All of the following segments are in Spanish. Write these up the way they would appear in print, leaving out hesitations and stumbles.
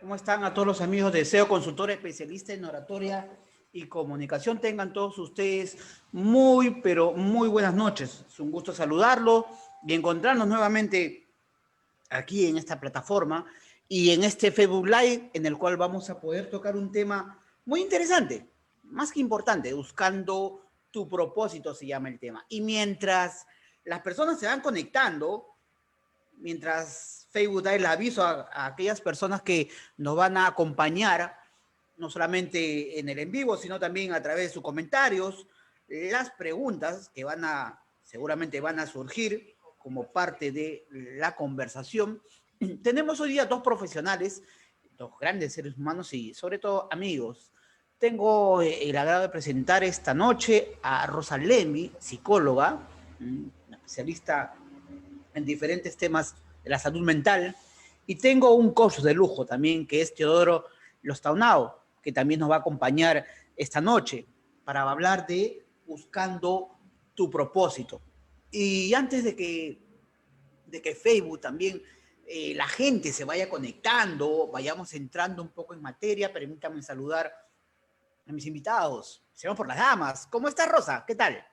¿Cómo están a todos los amigos de SEO Consultor Especialista en Oratoria y Comunicación? Tengan todos ustedes muy, pero muy buenas noches. Es un gusto saludarlos y encontrarnos nuevamente aquí en esta plataforma y en este Facebook Live en el cual vamos a poder tocar un tema muy interesante, más que importante, buscando tu propósito se llama el tema. Y mientras las personas se van conectando, mientras Facebook da el aviso a aquellas personas que nos van a acompañar, no solamente en el en vivo, sino también a través de sus comentarios, las preguntas que seguramente van a surgir como parte de la conversación. Tenemos hoy día dos profesionales, dos grandes seres humanos y sobre todo amigos. Tengo el agrado de presentar esta noche a Rosa Lembi, psicóloga, una especialista en diferentes temas de la salud mental. Y tengo un coach de lujo también, que es Teodoro Lostaunao, que también nos va a acompañar esta noche para hablar de buscando tu propósito. Y antes de que Facebook también la gente se vaya conectando, vayamos entrando un poco en materia, permítanme saludar a mis invitados. Seamos por las damas. ¿Cómo está Rosa? ¿Qué tal?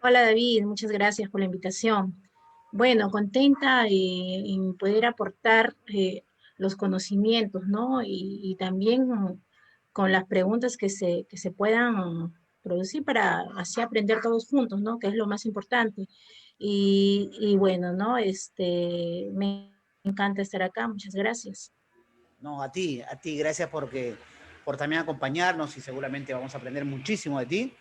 Hola David, muchas gracias por la invitación. Bueno, contenta en poder aportar los conocimientos, ¿no? Y también con las preguntas que se puedan producir para así aprender todos juntos, ¿no? Que es lo más importante. Y bueno, ¿no? Me encanta estar acá, muchas gracias. No, a ti, gracias por también acompañarnos y seguramente vamos a aprender muchísimo de ti.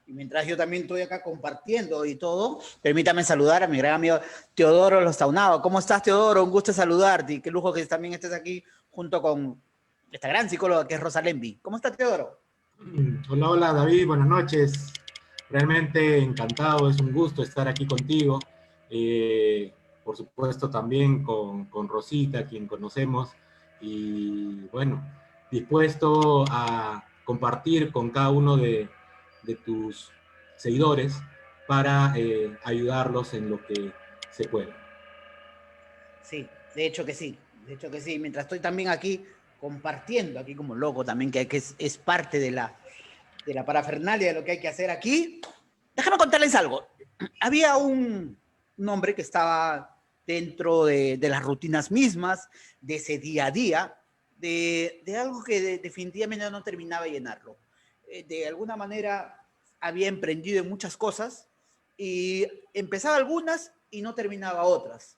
Y mientras yo también estoy acá compartiendo y todo, permítame saludar a mi gran amigo Teodoro Lostaunao. ¿Cómo estás, Teodoro? Un gusto saludarte y qué lujo que también estés aquí junto con esta gran psicóloga que es Rosa Lembi. ¿Cómo estás, Teodoro? Hola, hola David, buenas noches. Realmente encantado, es un gusto estar aquí contigo. Por supuesto también con Rosita, quien conocemos. Y bueno, dispuesto a compartir con cada uno de tus seguidores para ayudarlos en lo que se pueda. Sí, de hecho que sí, de hecho que sí. Mientras estoy también aquí compartiendo, aquí como loco también, que es parte de la parafernalia de lo que hay que hacer aquí. Déjame contarles algo. Había un hombre que estaba dentro de las rutinas mismas, de ese día a día, de algo que definitivamente no terminaba de llenarlo. De alguna manera había emprendido en muchas cosas y empezaba algunas y no terminaba otras.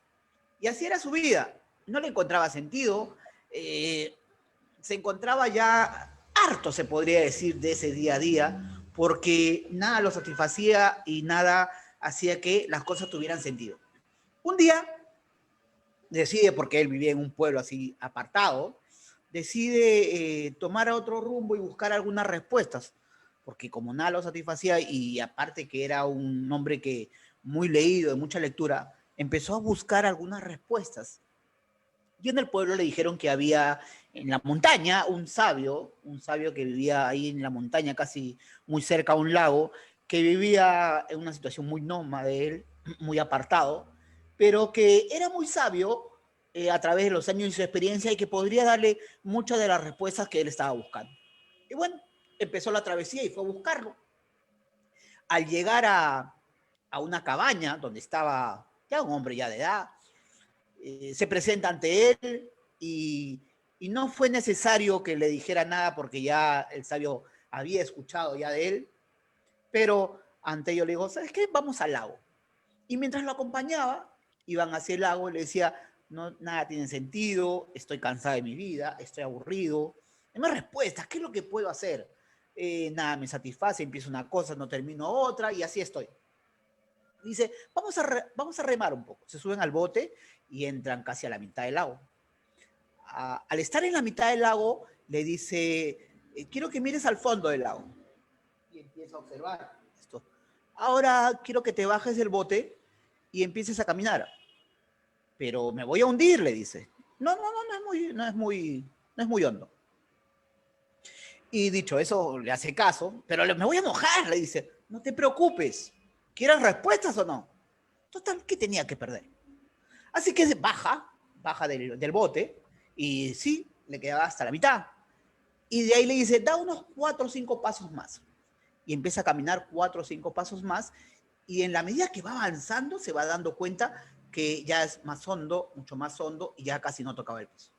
Y así era su vida. No le encontraba sentido. eh, Se encontraba ya harto, se podría decir, de ese día a día, porque nada lo satisfacía y nada hacía que las cosas tuvieran sentido. Un día decide, porque él vivía en un pueblo así apartado, decide tomar otro rumbo y buscar algunas respuestas, porque como nada lo satisfacía y aparte que era un hombre que muy leído, de mucha lectura, empezó a buscar algunas respuestas. Y en el pueblo le dijeron que había en la montaña un sabio que vivía ahí en la montaña, casi muy cerca a un lago, que vivía en una situación muy nómada de él, muy apartado, pero que era muy sabio a través de los años y su experiencia y que podría darle muchas de las respuestas que él estaba buscando. Y bueno, empezó la travesía y fue a buscarlo. Al llegar a una cabaña donde estaba ya un hombre ya de edad, se presenta ante él y, y no fue necesario que le dijera nada porque ya el sabio había escuchado ya de él, pero ante ello le dijo, ¿sabes qué? Vamos al lago. Y mientras lo acompañaba, iban hacia el lago y le decía, no, nada tiene sentido, estoy cansada de mi vida, estoy aburrido, dame respuestas, ¿qué es lo que puedo hacer? Nada me satisface, empiezo una cosa, no termino otra y así estoy. Dice, vamos a remar un poco. Se suben al bote y entran casi a la mitad del lago. Al estar en la mitad del lago, le dice, quiero que mires al fondo del lago. Y empieza a observar esto. Ahora quiero que te bajes del bote y empieces a caminar. Pero me voy a hundir, le dice. No, no, no, no es muy hondo. Y dicho eso, le hace caso, pero me voy a mojar, le dice. No te preocupes. ¿Quieres respuestas o no? Total, ¿qué tenía que perder? Así que baja, baja del bote y sí, le quedaba hasta la mitad. Y de ahí le dice, da unos 4 o 5 pasos más. Y empieza a caminar 4 o 5 pasos más. Y en la medida que va avanzando, se va dando cuenta que ya es más hondo, mucho más hondo, y ya casi no tocaba el piso.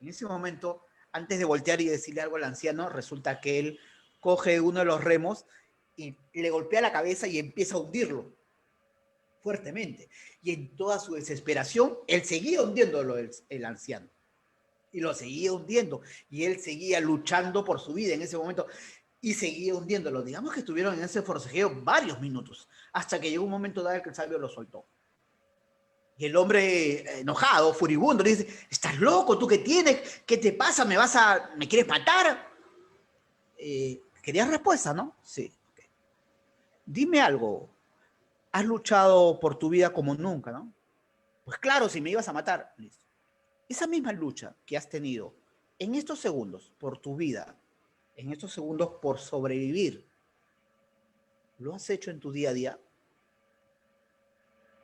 En ese momento, antes de voltear y decirle algo al anciano, resulta que él coge uno de los remos y le golpea la cabeza y empieza a hundirlo fuertemente. Y en toda su desesperación, él seguía hundiéndolo, el anciano. Y lo seguía hundiendo. Y él seguía luchando por su vida en ese momento. Y seguía hundiéndolo. Digamos que estuvieron en ese forcejeo varios minutos. Hasta que llegó un momento dado que el sabio lo soltó. Y el hombre enojado, furibundo, le dice, ¿estás loco? ¿Tú qué tienes? ¿Qué te pasa? ¿Me quieres matar? ¿Querías respuesta, no? Sí. Okay. Dime algo. Has luchado por tu vida como nunca, ¿no? Pues claro, si me ibas a matar. Listo. Esa misma lucha que has tenido en estos segundos por tu vida, en estos segundos por sobrevivir, ¿lo has hecho en tu día a día?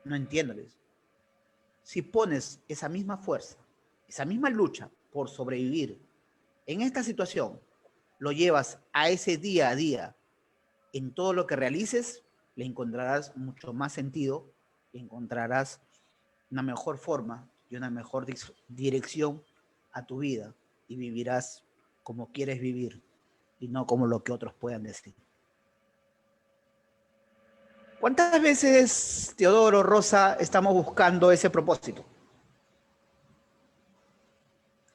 No entiendo. Si pones esa misma fuerza, esa misma lucha por sobrevivir en esta situación, lo llevas a ese día a día, en todo lo que realices, le encontrarás mucho más sentido, encontrarás una mejor forma y una mejor dirección a tu vida y vivirás como quieres vivir y no como lo que otros puedan decir. ¿Cuántas veces, Teodoro, Rosa, estamos buscando ese propósito?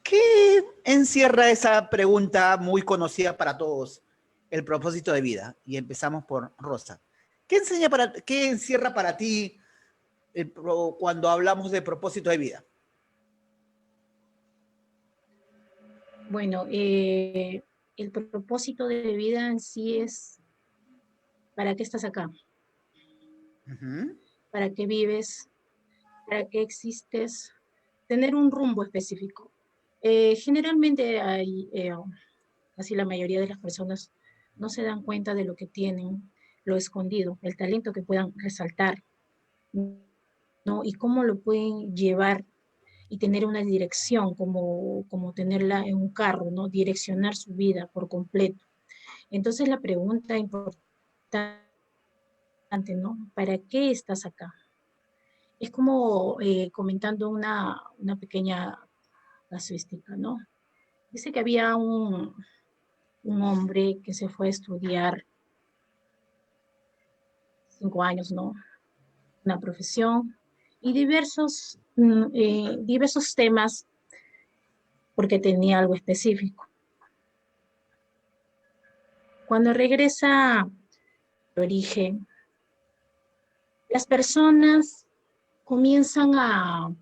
¿Qué encierra esa pregunta muy conocida para todos, el propósito de vida? Y empezamos por Rosa. ¿Qué encierra para ti cuando hablamos de propósito de vida? Bueno, el propósito de vida en sí es, ¿para qué estás acá? ¿Para qué vives? ¿Para qué existes? Tener un rumbo específico. Generalmente así la mayoría de las personas no se dan cuenta de lo que tienen, lo escondido, el talento que puedan resaltar, ¿no? Y cómo lo pueden llevar y tener una dirección, como tenerla en un carro, ¿no? Direccionar su vida por completo. Entonces la pregunta importante, ¿no? ¿Para qué estás acá? Es como comentando una pequeña casuística, ¿no? Dice que había un hombre que se fue a estudiar 5 años, ¿no? Una profesión y diversos temas porque tenía algo específico. Cuando regresa al origen, las personas comienzan a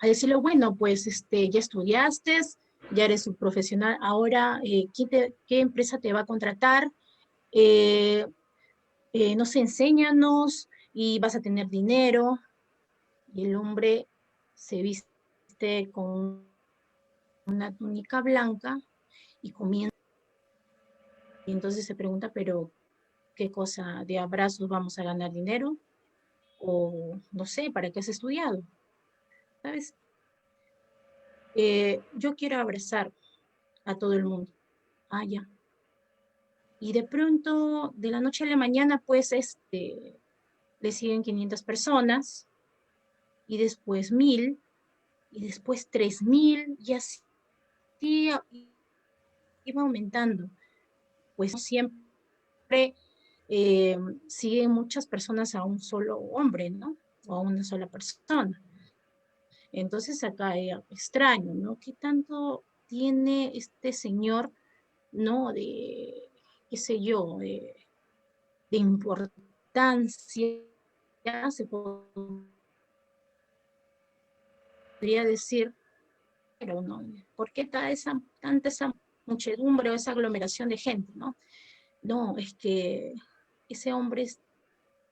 decirle, bueno, pues ya estudiaste, ya eres un profesional, ahora, ¿qué empresa te va a contratar? No sé, enséñanos y vas a tener dinero. Y el hombre se viste con una túnica blanca y comienza. Y entonces se pregunta, pero ¿qué cosa? ¿De abrazos vamos a ganar dinero? O no sé, ¿para qué has estudiado? ¿Sabes? Yo quiero abrazar a todo el mundo. Ah, ya. Y de pronto, de la noche a la mañana, pues, le siguen 500 personas, y después 1000, y después 3000, y así iba aumentando. Pues siempre siguen muchas personas a un solo hombre, ¿no? O a una sola persona. Entonces acá extraño, ¿no? ¿Qué tanto tiene este señor, ¿no? De, qué sé yo, de importancia, se podría decir, pero no, ¿por qué tanta esa muchedumbre o esa aglomeración de gente, ¿no? No, es que ese hombre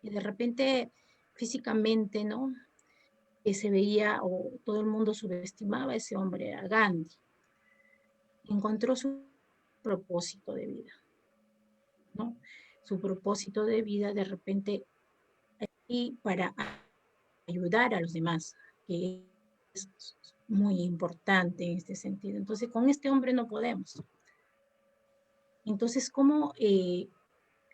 de repente físicamente, ¿no? Que se veía o todo el mundo subestimaba a ese hombre, a Gandhi. Encontró su propósito de vida, ¿no? Su propósito de vida de repente y para ayudar a los demás, que muy importante en este sentido. Entonces, con este hombre no podemos. Entonces, ¿cómo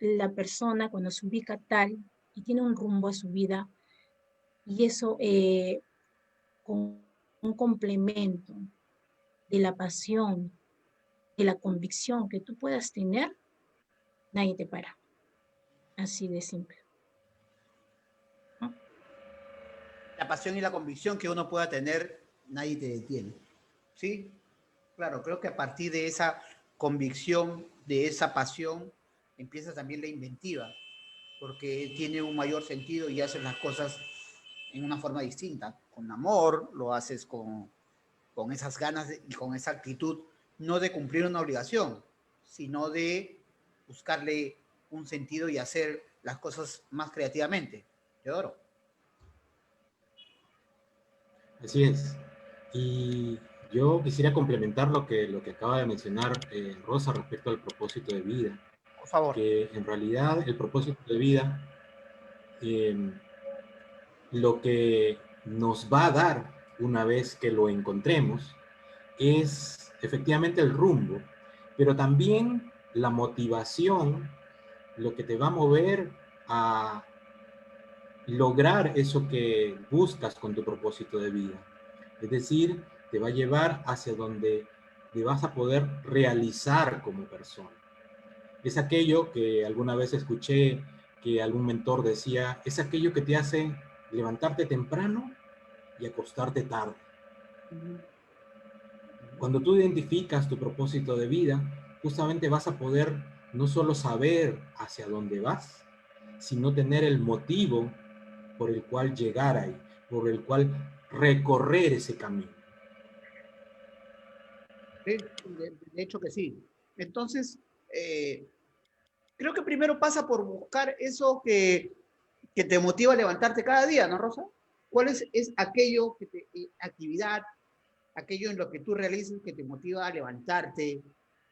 la persona cuando se ubica tal y tiene un rumbo a su vida y eso con un complemento de la pasión, de la convicción que tú puedas tener, nadie te para. Así de simple. ¿No? La pasión y la convicción que uno pueda tener, nadie te detiene. ¿Sí? Claro, creo que a partir de esa convicción, de esa pasión, empieza también la inventiva, porque tiene un mayor sentido y haces las cosas en una forma distinta. Con amor, lo haces con esas ganas y con esa actitud, no de cumplir una obligación, sino de buscarle un sentido y hacer las cosas más creativamente. Teodoro. Así es. Y yo quisiera complementar lo que acaba de mencionar Rosa respecto al propósito de vida, Por favor. que en realidad el propósito de vida eh, lo que nos va a dar una vez que lo encontremos es efectivamente el rumbo, pero también la motivación, lo que te va a mover a lograr eso que buscas con tu propósito de vida. Es decir, te va a llevar hacia donde te vas a poder realizar como persona. Es aquello que alguna vez escuché que algún mentor decía, es aquello que te hace levantarte temprano y acostarte tarde. Cuando tú identificas tu propósito de vida, justamente vas a poder no solo saber hacia dónde vas, sino tener el motivo por el cual llegar ahí, por el cual recorrer ese camino. Sí, de hecho que sí. Entonces, creo que primero pasa por buscar eso que te motiva a levantarte cada día, ¿no, Rosa? ¿Cuál es aquello que te, actividad, aquello en lo que tú realizas que te motiva a levantarte,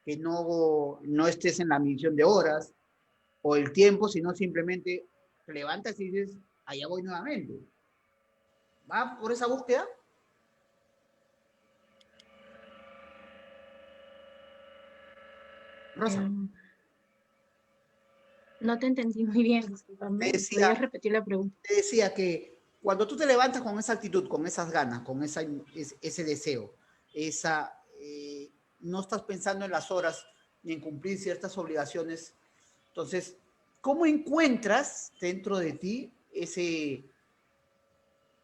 que no estés en la medición de horas o el tiempo, sino simplemente te levantas y dices, allá voy nuevamente? ¿Va por esa búsqueda? Rosa, No te entendí muy bien, te discúlpame. decía, ¿Podrías repetir la pregunta? te decía que cuando tú te levantas con esa actitud, con esas ganas, con ese deseo, esa, no estás pensando en las horas ni en cumplir ciertas obligaciones, entonces, ¿cómo encuentras dentro de ti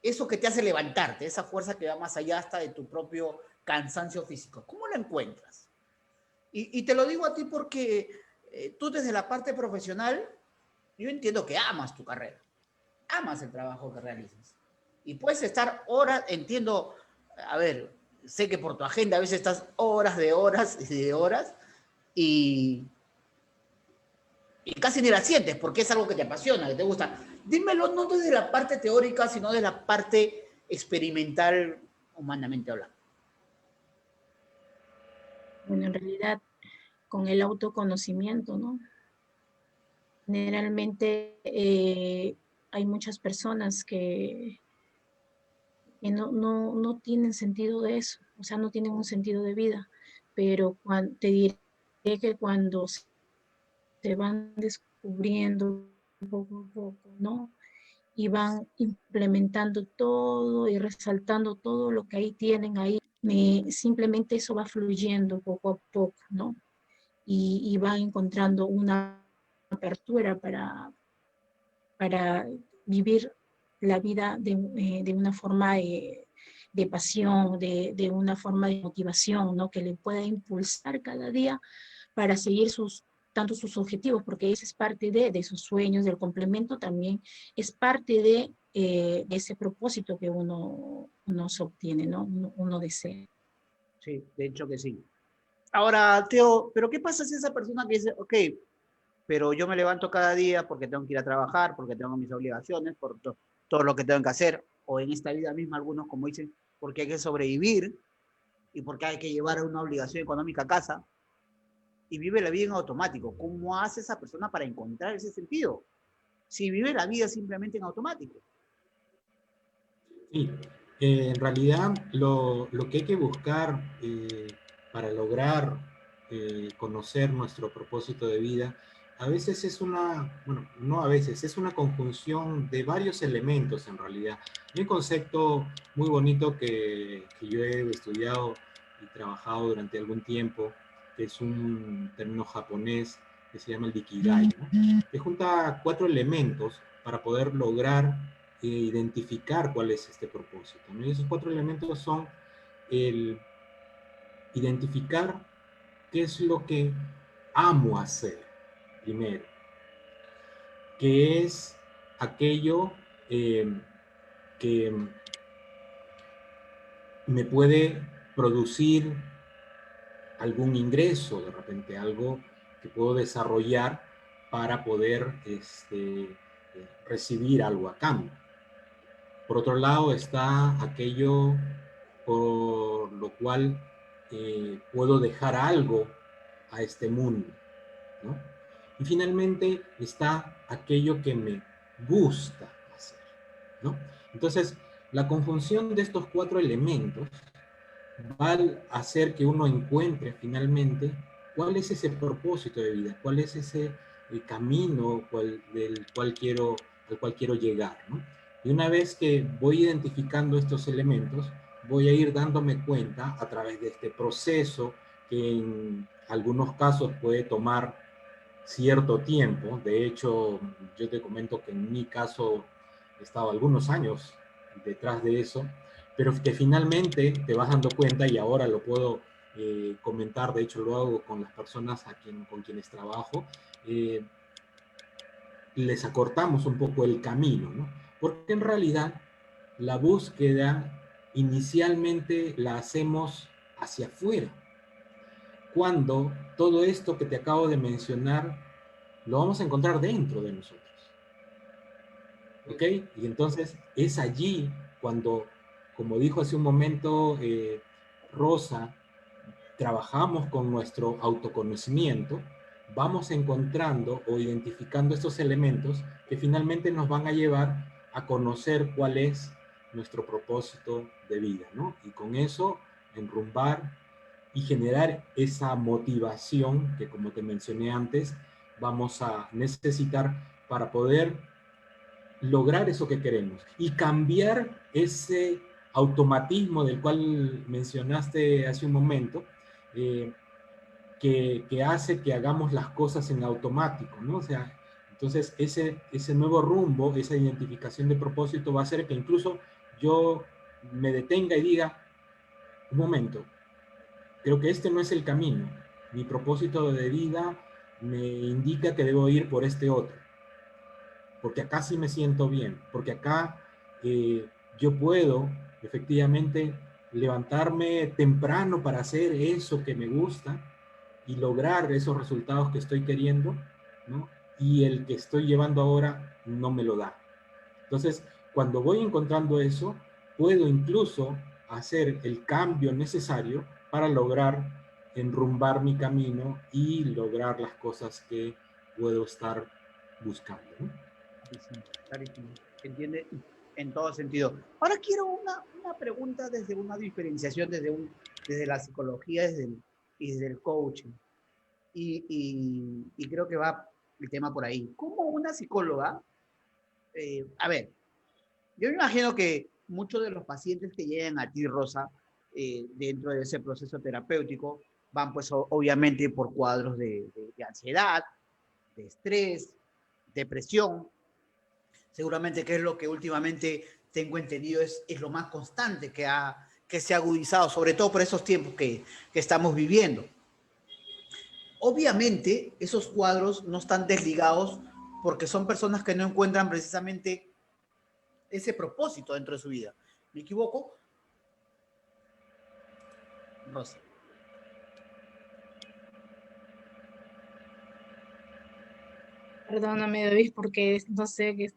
eso que te hace levantarte, esa fuerza que va más allá hasta de tu propio cansancio físico? ¿Cómo la encuentras? Y te lo digo a ti porque tú desde la parte profesional, yo entiendo que amas tu carrera, amas el trabajo que realizas. Y puedes estar horas, entiendo, a ver, sé que por tu agenda a veces estás horas de horas y de horas y, y casi ni la sientes porque es algo que te apasiona, que te gusta. Dímelo no desde la parte teórica, sino de la parte experimental, humanamente hablando. Bueno, en realidad, con el autoconocimiento, ¿no? Generalmente hay muchas personas que no tienen sentido de eso, o sea, no tienen un sentido de vida, pero te diré que cuando se van descubriendo poco a poco, ¿no? Y van implementando todo y resaltando todo lo que ahí tienen ahí, simplemente eso va fluyendo poco a poco, ¿no? Y van encontrando una apertura para vivir la vida de una forma de pasión, de una forma de motivación, ¿no? Que le pueda impulsar cada día para seguir tanto sus objetivos, porque ese es parte de sus sueños, del complemento también, es parte de ese propósito que uno se obtiene, ¿no? Uno desea. Sí, de hecho que sí. Ahora, Teo, ¿pero qué pasa si esa persona que dice, ok, pero yo me levanto cada día porque tengo que ir a trabajar, porque tengo mis obligaciones, por todo lo que tengo que hacer, o en esta vida misma algunos, como dicen, porque hay que sobrevivir y porque hay que llevar una obligación económica a casa, y vive la vida en automático? ¿Cómo hace esa persona para encontrar ese sentido? Si vive la vida simplemente en automático. Sí, En realidad, lo que hay que buscar para lograr conocer nuestro propósito de vida, a veces es una, bueno, no a veces, es una conjunción de varios elementos en realidad. Hay un concepto muy bonito que yo he estudiado y trabajado durante algún tiempo, que es un término japonés que se llama el Ikigai, ¿no? Que junta 4 elementos para poder lograr identificar cuál es este propósito, ¿no? Y esos 4 elementos son el identificar qué es lo que amo hacer, primero, que es aquello que me puede producir algún ingreso, de repente algo que puedo desarrollar para poder recibir algo a cambio. Por otro lado está aquello por lo cual puedo dejar algo a este mundo, ¿no? Y finalmente está aquello que me gusta hacer, ¿no? Entonces, la conjunción de estos 4 elementos va a hacer que uno encuentre finalmente cuál es ese propósito de vida, cuál es ese camino al cual quiero llegar, ¿no? Y una vez que voy identificando estos elementos, voy a ir dándome cuenta a través de este proceso que en algunos casos puede tomar cierto tiempo. De hecho, yo te comento que en mi caso he estado algunos años detrás de eso, pero que finalmente te vas dando cuenta, y ahora lo puedo comentar, de hecho lo hago con las personas con quienes trabajo, les acortamos un poco el camino, ¿no? Porque en realidad la búsqueda inicialmente la hacemos hacia afuera, cuando todo esto que te acabo de mencionar lo vamos a encontrar dentro de nosotros. ¿Ok? Y entonces es allí cuando, como dijo hace un momento Rosa, trabajamos con nuestro autoconocimiento, vamos encontrando o identificando estos elementos que finalmente nos van a llevar a conocer cuál es nuestro propósito de vida, ¿no? Y con eso enrumbar y generar esa motivación que, como te mencioné antes, vamos a necesitar para poder lograr eso que queremos y cambiar ese automatismo del cual mencionaste hace un momento, que hace que hagamos las cosas en automático, ¿no? O sea, entonces ese nuevo rumbo, esa identificación de propósito va a hacer que incluso yo me detenga y diga, un momento, creo que este no es el camino. Mi propósito de vida me indica que debo ir por este otro. Porque acá sí me siento bien. Porque acá yo puedo efectivamente levantarme temprano para hacer eso que me gusta y lograr esos resultados que estoy queriendo, ¿no? Y el que estoy llevando ahora no me lo da. Entonces, cuando voy encontrando eso, puedo incluso hacer el cambio necesario para lograr enrumbar mi camino y lograr las cosas que puedo estar buscando, ¿no? Clarísimo, clarísimo. Se entiende en todo sentido. Ahora quiero una pregunta desde una diferenciación, desde la psicología y desde el coaching. Y creo que va el tema por ahí. ¿Cómo una psicóloga, a ver, yo me imagino que muchos de los pacientes que llegan a ti, Rosa, dentro de ese proceso terapéutico, van pues obviamente por cuadros de ansiedad, de estrés, depresión. Seguramente que es lo que últimamente tengo entendido es lo más constante que se ha agudizado, sobre todo por esos tiempos que estamos viviendo. Obviamente, esos cuadros no están desligados porque son personas que no encuentran precisamente ese propósito dentro de su vida. ¿Me equivoco? Rosa. Perdóname, David, porque no sé, que es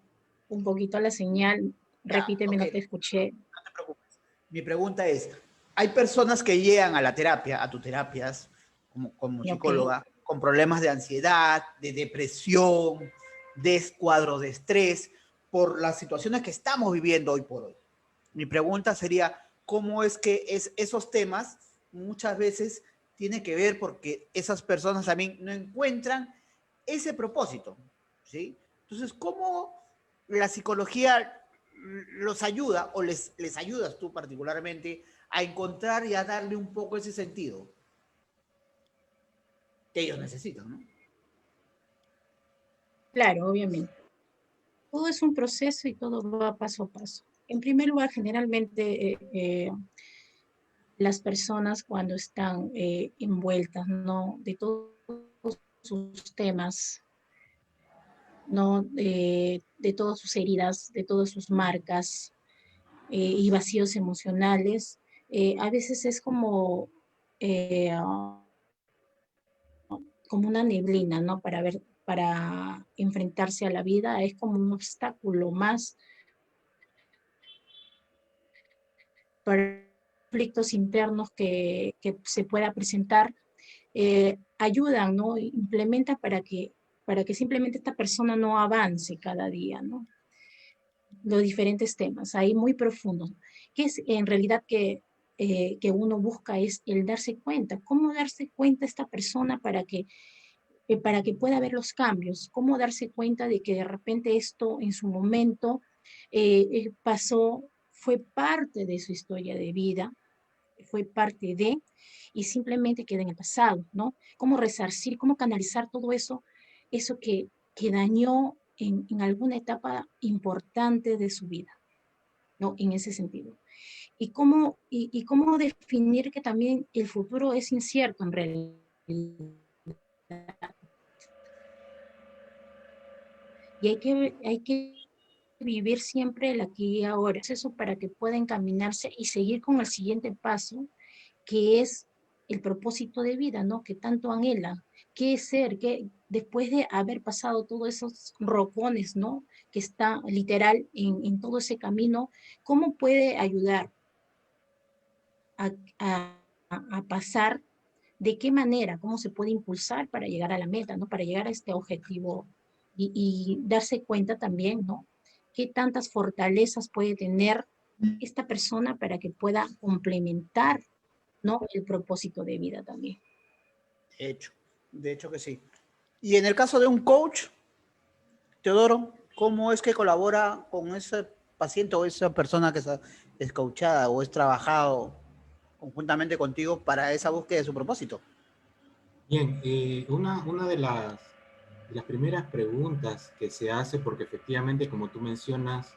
un poquito la señal. Ya, Repíteme, ok, no te escuché. no te preocupes. Mi pregunta es, hay personas que llegan a la terapia, a tus terapias, como Ok. psicóloga, con problemas de ansiedad, de depresión, de cuadros de estrés, por las situaciones que estamos viviendo hoy por hoy. Mi pregunta sería, ¿cómo es que esos temas muchas veces tienen que ver porque esas personas también no encuentran ese propósito, ¿sí? Entonces, ¿cómo la psicología los ayuda o les ayudas tú particularmente a encontrar y a darle un poco ese sentido que ellos necesitan, ¿no? Claro, obviamente. Todo es un proceso y todo va paso a paso. En primer lugar, generalmente las personas cuando están envueltas, ¿no? De todos sus temas, ¿no? De todas sus heridas, de todas sus marcas y vacíos emocionales, a veces es eh, como una neblina, ¿no? Para ver, para enfrentarse a la vida, es como un obstáculo más para conflictos internos que se pueda presentar, ayudan, ¿no? Implementan para que simplemente esta persona no avance cada día, ¿no? Los diferentes temas, ahí muy profundos, que es en realidad que uno busca es el darse cuenta, cómo darse cuenta esta persona para que pueda ver los cambios, cómo darse cuenta de que de repente esto en su momento pasó, fue parte de su historia de vida, fue parte de, y simplemente queda en el pasado, ¿no? Cómo resarcir, cómo canalizar todo eso, eso que dañó en alguna etapa importante de su vida, ¿no? En ese sentido. Y cómo definir que también el futuro es incierto en realidad. Y hay que vivir siempre el aquí y ahora. Es eso para que pueda encaminarse y seguir con el siguiente paso, que es el propósito de vida, ¿no? Que tanto anhela. ¿Qué es ser? ¿Qué, después de haber pasado todos esos rocones, ¿no? Que está literal en todo ese camino, ¿cómo puede ayudar a, a, a pasar? ¿De qué manera? ¿Cómo se puede impulsar para llegar a la meta, ¿no? Para llegar a este objetivo y darse cuenta también, ¿no? ¿Qué tantas fortalezas puede tener esta persona para que pueda complementar, ¿no? El propósito de vida también. De hecho que sí. Y en el caso de un coach, Teodoro, ¿cómo es que colabora con ese paciente o esa persona que es coachada o es trabajado conjuntamente contigo para esa búsqueda de su propósito? Bien, una de las primeras preguntas que se hace, porque efectivamente, como tú mencionas,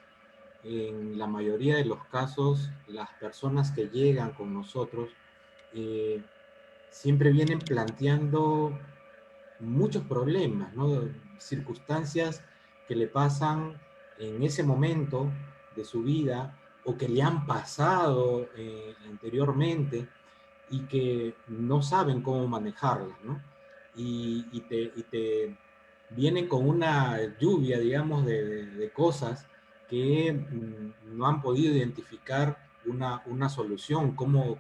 en la mayoría de los casos, las personas que llegan con nosotros eh, siempre vienen planteando muchos problemas, ¿no? Circunstancias que le pasan en ese momento de su vida o que le han pasado anteriormente y que no saben cómo manejarlas, ¿no? Y te vienen con una lluvia, digamos, de cosas que no han podido identificar una solución, cómo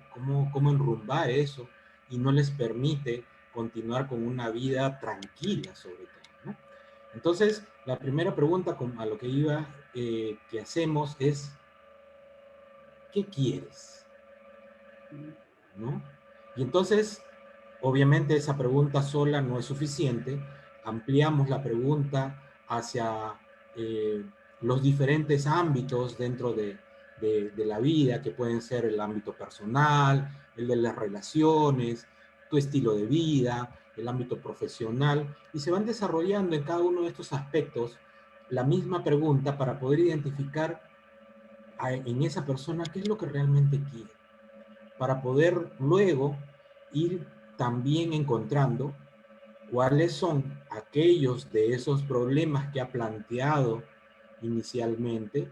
enrumbar eso, y no les permite continuar con una vida tranquila, sobre todo, ¿no? Entonces, la primera pregunta a lo que iba, que hacemos es, ¿qué quieres? ¿No? Y entonces, obviamente esa pregunta sola no es suficiente, ampliamos la pregunta hacia los diferentes ámbitos dentro de la vida, que pueden ser el ámbito personal, el de las relaciones, tu estilo de vida, el ámbito profesional, y se van desarrollando en cada uno de estos aspectos la misma pregunta para poder identificar en esa persona qué es lo que realmente quiere, para poder luego ir también encontrando cuáles son aquellos de esos problemas que ha planteado inicialmente,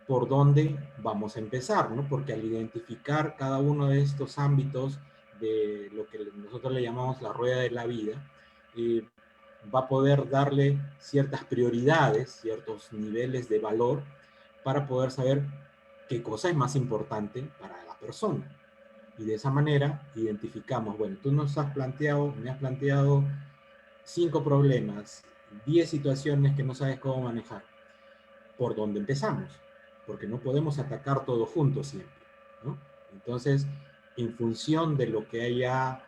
por dónde vamos a empezar, ¿no? Porque al identificar cada uno de estos ámbitos de lo que nosotros le llamamos la rueda de la vida, eh, va a poder darle ciertas prioridades, ciertos niveles de valor para poder saber qué cosa es más importante para la persona. Y de esa manera identificamos, bueno, tú me has planteado 5 problemas, 10 situaciones que no sabes cómo manejar. ¿Por dónde empezamos? porque no podemos atacar todo juntos siempre, ¿no? Entonces, en función de lo que haya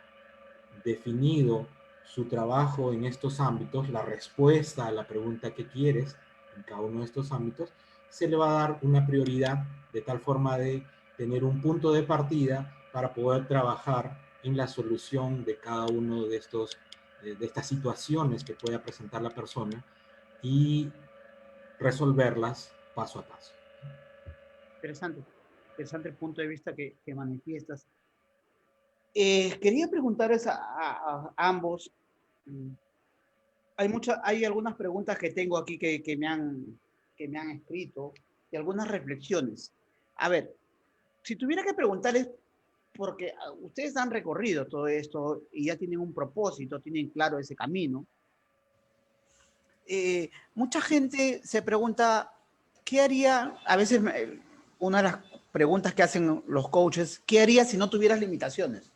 definido su trabajo en estos ámbitos, la respuesta a la pregunta que quieres en cada uno de estos ámbitos, se le va a dar una prioridad de tal forma de tener un punto de partida para poder trabajar en la solución de cada uno de estas situaciones que pueda presentar la persona y resolverlas paso a paso. Interesante, interesante el punto de vista que manifiestas. Quería preguntarles a ambos. Hay algunas preguntas que tengo aquí que me han escrito y algunas reflexiones. A ver, si tuviera que preguntarles, porque ustedes han recorrido todo esto y ya tienen un propósito, tienen claro ese camino. Mucha gente se pregunta, ¿qué haría? A veces una de las preguntas que hacen los coaches, ¿qué harías si no tuvieras limitaciones?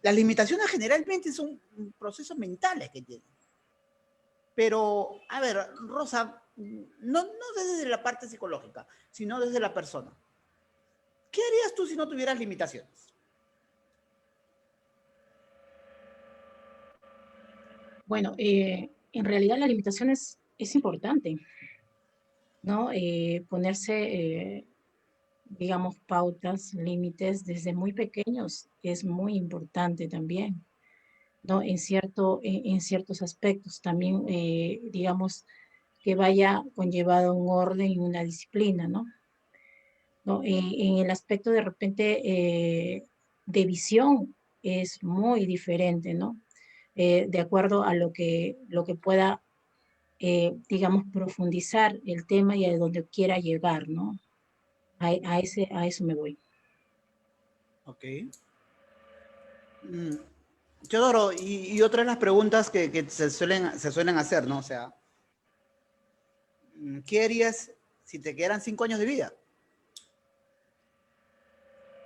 Las limitaciones generalmente son procesos mentales que tienen. Pero, a ver, Rosa, no desde la parte psicológica, sino desde la persona. ¿Qué harías tú si no tuvieras limitaciones? Bueno, en realidad la limitación es importante, ¿no? Ponerse, digamos, pautas, límites desde muy pequeños es muy importante también, ¿no? En ciertos aspectos también, digamos, que vaya conllevado un orden y una disciplina, ¿no? ¿No? En el aspecto de repente de visión es muy diferente, ¿no? De acuerdo a lo que pueda, digamos, profundizar el tema y a donde quiera llegar, ¿no? A eso me voy. Ok. Teodoro, y otra de las preguntas que se suelen hacer, ¿no? O sea, ¿qué harías si te quedaran 5 años de vida?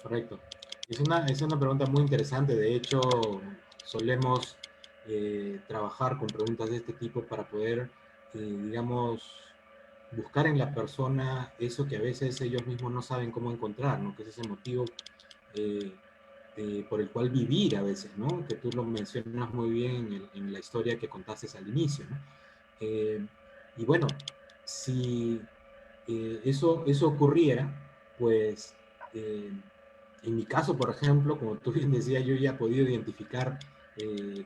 Correcto. Es una pregunta muy interesante. De hecho, solemos trabajar con preguntas de este tipo para poder, digamos, buscar en la persona eso que a veces ellos mismos no saben cómo encontrar, ¿no? Que es ese motivo eh, por el cual vivir a veces, ¿no? Que tú lo mencionas muy bien en la historia que contaste al inicio, ¿no? Y bueno, si eso ocurriera, pues en mi caso, por ejemplo, como tú bien decías, yo ya he podido identificar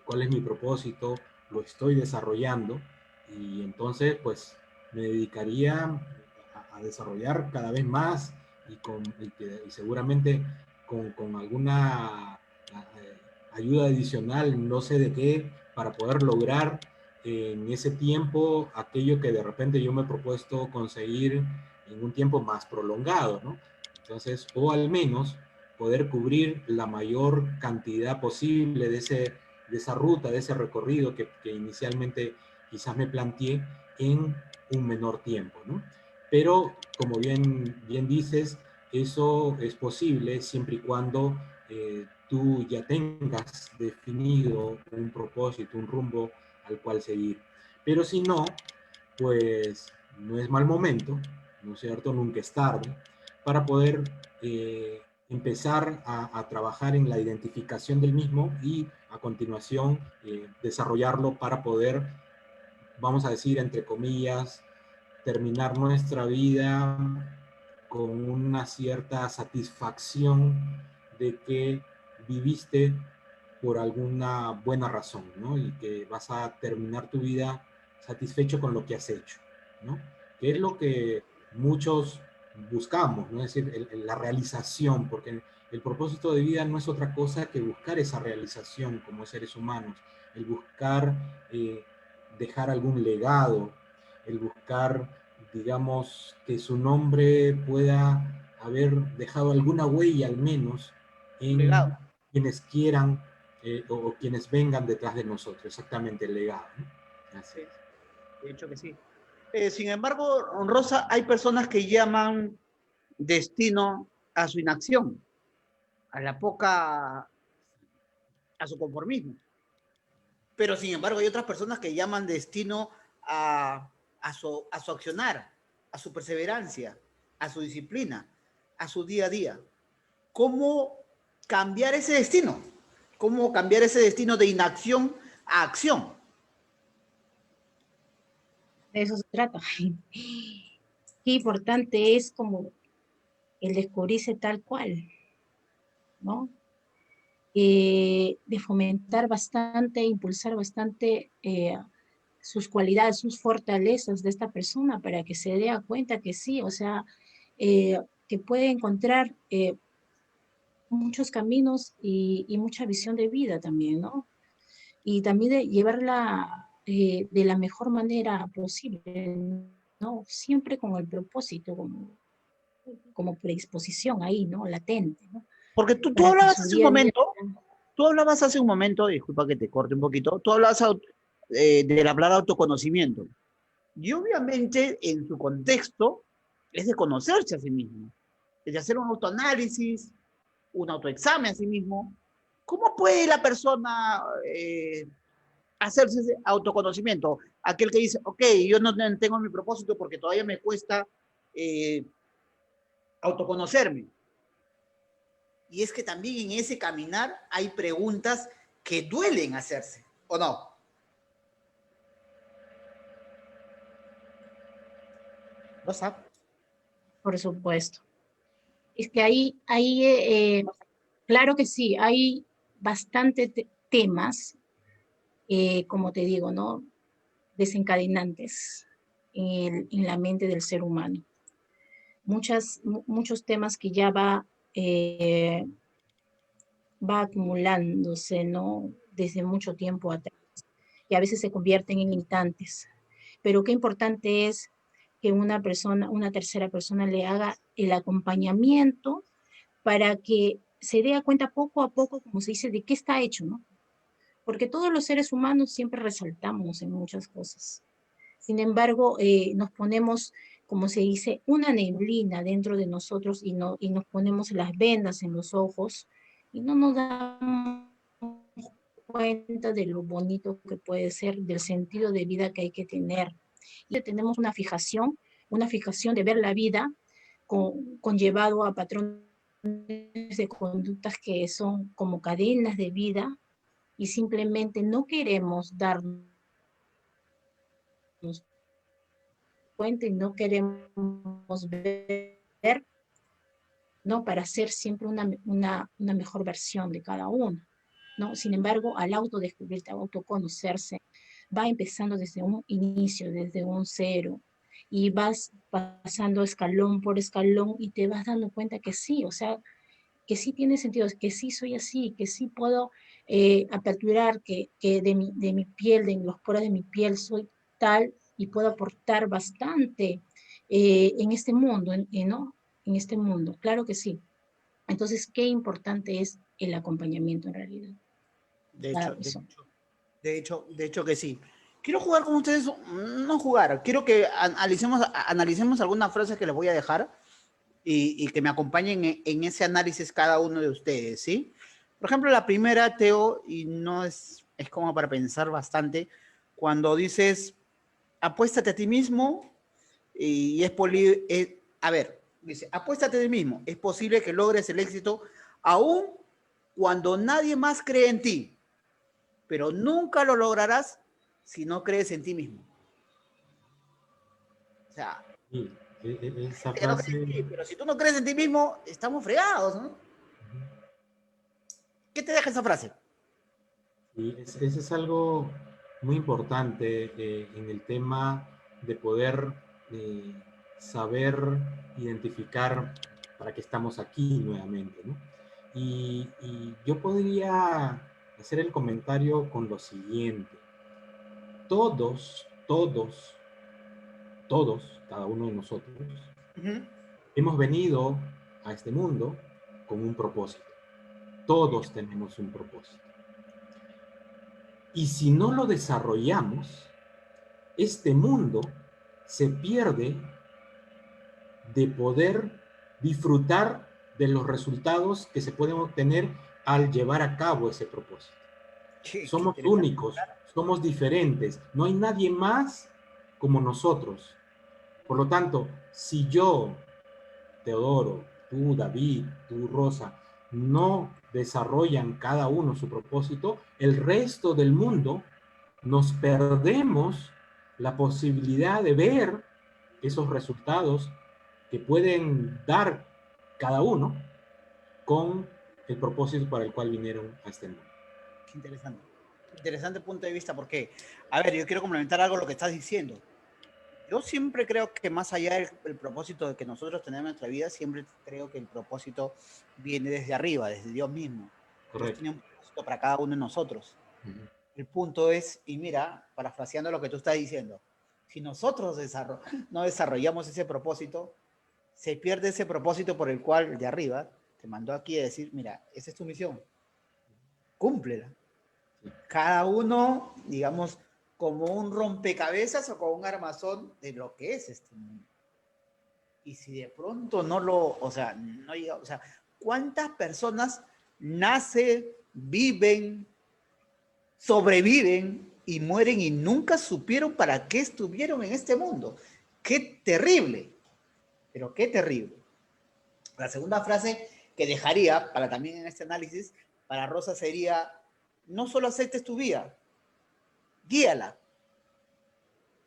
cuál es mi propósito, lo estoy desarrollando y entonces pues me dedicaría a desarrollar cada vez más y seguramente con alguna ayuda adicional, no sé de qué, para poder lograr en ese tiempo aquello que de repente yo me he propuesto conseguir en un tiempo más prolongado, ¿no? Entonces, o al menos poder cubrir la mayor cantidad posible de esa ruta, de ese recorrido que inicialmente quizás me planteé en un menor tiempo, ¿no? Pero, como bien dices, eso es posible siempre y cuando tú ya tengas definido un propósito, un rumbo al cual seguir. Pero si no, pues no es mal momento, ¿no es cierto? Nunca es tarde para poder empezar a trabajar en la identificación del mismo y a continuación desarrollarlo para poder, vamos a decir, entre comillas, terminar nuestra vida con una cierta satisfacción de que viviste por alguna buena razón, ¿no? Y que vas a terminar tu vida satisfecho con lo que has hecho, ¿no? Que es lo que muchos buscamos, ¿no? Es decir, la realización, porque el propósito de vida no es otra cosa que buscar esa realización como seres humanos, el buscar dejar algún legado, el buscar, digamos, que su nombre pueda haber dejado alguna huella al menos Un legado. en quienes quieran o quienes vengan detrás de nosotros, exactamente el legado, ¿no? Así Sí, es. de hecho que sí. Sin embargo, Rosa, hay personas que llaman destino a su inacción, a la poca, a su conformismo. Pero sin embargo, hay otras personas que llaman destino a su accionar, a su perseverancia. a su disciplina, a su día a día. ¿Cómo cambiar ese destino? ¿Cómo cambiar ese destino de inacción a acción? De eso se trata. Qué importante es como el descubrirse tal cual, ¿no? De fomentar bastante, impulsar bastante sus cualidades, sus fortalezas de esta persona para que se dé cuenta que sí, o sea, que puede encontrar muchos caminos y mucha visión de vida también, ¿no? Y también de llevarla de la mejor manera posible, ¿no? Siempre con el propósito, como predisposición ahí, ¿no? Latente, ¿no? Porque tú Para que hablabas su hace un día a día... momento, tú hablabas hace un momento, disculpa que te corte un poquito, tú hablabas de hablar de autoconocimiento. Y obviamente en su contexto es de conocerse a sí mismo, es de hacer un autoanálisis, un autoexamen a sí mismo. ¿Cómo puede la persona hacerse ese autoconocimiento? Aquel que dice, ok, yo no tengo mi propósito porque todavía me cuesta eh, autoconocerme. Y es que también en ese caminar hay preguntas que duelen hacerse, ¿o no? ¿Rosa? Por supuesto. Es que claro que sí, hay bastante temas, como te digo, ¿no? Desencadenantes en la mente del ser humano. Muchos temas que ya va acumulándose, ¿no? Desde mucho tiempo atrás, y a veces se convierten en limitantes. Pero qué importante es que una tercera persona le haga el acompañamiento para que se dé cuenta poco a poco, como se dice, de qué está hecho, ¿no? Porque todos los seres humanos siempre resaltamos en muchas cosas. Sin embargo, nos ponemos, como se dice, una neblina dentro de nosotros y nos ponemos las vendas en los ojos y no nos damos cuenta de lo bonito que puede ser, del sentido de vida que hay que tener. Y tenemos una fijación de ver la vida conllevado a patrones de conductas que son como cadenas de vida y simplemente no queremos darnos cuenta y no queremos ver, ¿no? Para ser siempre una mejor versión de cada uno, ¿no? Sin embargo, al autodescubrirte, al autoconocerse, va empezando desde un inicio, desde un cero, y vas pasando escalón por escalón y te vas dando cuenta que sí, o sea, que sí tiene sentido, que sí soy así, que sí puedo aperturar, que de mi piel, de los poros de mi piel soy tal y puedo aportar bastante en este mundo, ¿no? En este mundo, claro que sí. Entonces, qué importante es el acompañamiento en realidad. De Cada hecho, persona. de hecho que sí. Quiero jugar con ustedes, no jugar, quiero que analicemos algunas frases que les voy a dejar y que me acompañen en ese análisis cada uno de ustedes, ¿sí? Por ejemplo, la primera, Teo, y no es como para pensar bastante, cuando dices, apuéstate a ti mismo y a ver, dice, apuéstate a ti mismo, es posible que logres el éxito aún cuando nadie más cree en ti, pero nunca lo lograrás si no crees en ti mismo. O sea, Sí, esa que no cree frase, en ti, pero si tú no crees en ti mismo, estamos fregados, ¿no? ¿Qué te deja esa frase? y eso es algo muy importante en el tema de poder eh, saber identificar para qué estamos aquí nuevamente, ¿no? Y yo podría hacer el comentario con lo siguiente. Todos, cada uno de nosotros, hemos venido a este mundo con un propósito. Todos tenemos un propósito. Y si no lo desarrollamos, este mundo se pierde de poder disfrutar de los resultados que se pueden obtener al llevar a cabo ese propósito. Qué Somos interesante. únicos, somos diferentes, no hay nadie más como nosotros. Por lo tanto, si yo Teodoro, tú, David, tú, Rosa, no desarrollan cada uno su propósito, el resto del mundo nos perdemos la posibilidad de ver esos resultados que pueden dar cada uno con el propósito para el cual vinieron a este mundo. Qué interesante. Interesante punto de vista porque, a ver, yo quiero complementar algo lo que estás diciendo. Yo siempre creo que más allá del propósito de que nosotros tenemos en nuestra vida, siempre creo que el propósito viene desde arriba, desde Dios mismo. Dios Correcto. tiene un propósito para cada uno de nosotros. El punto es, y mira, parafraseando lo que tú estás diciendo, si nosotros no desarrollamos ese propósito, se pierde ese propósito por el cual el de arriba te mandó aquí a decir, mira, esa es tu misión, cúmplela. Cada uno, digamos, como un rompecabezas o como un armazón de lo que es este mundo. Y si de pronto no lo, o sea, no llega, o sea, ¿cuántas personas nacen, viven, sobreviven y mueren y nunca supieron para qué estuvieron en este mundo? ¡Qué terrible! Pero qué terrible. La segunda frase que dejaría para también en este análisis, para Rosa sería, no solo aceptes tu vida, guíala.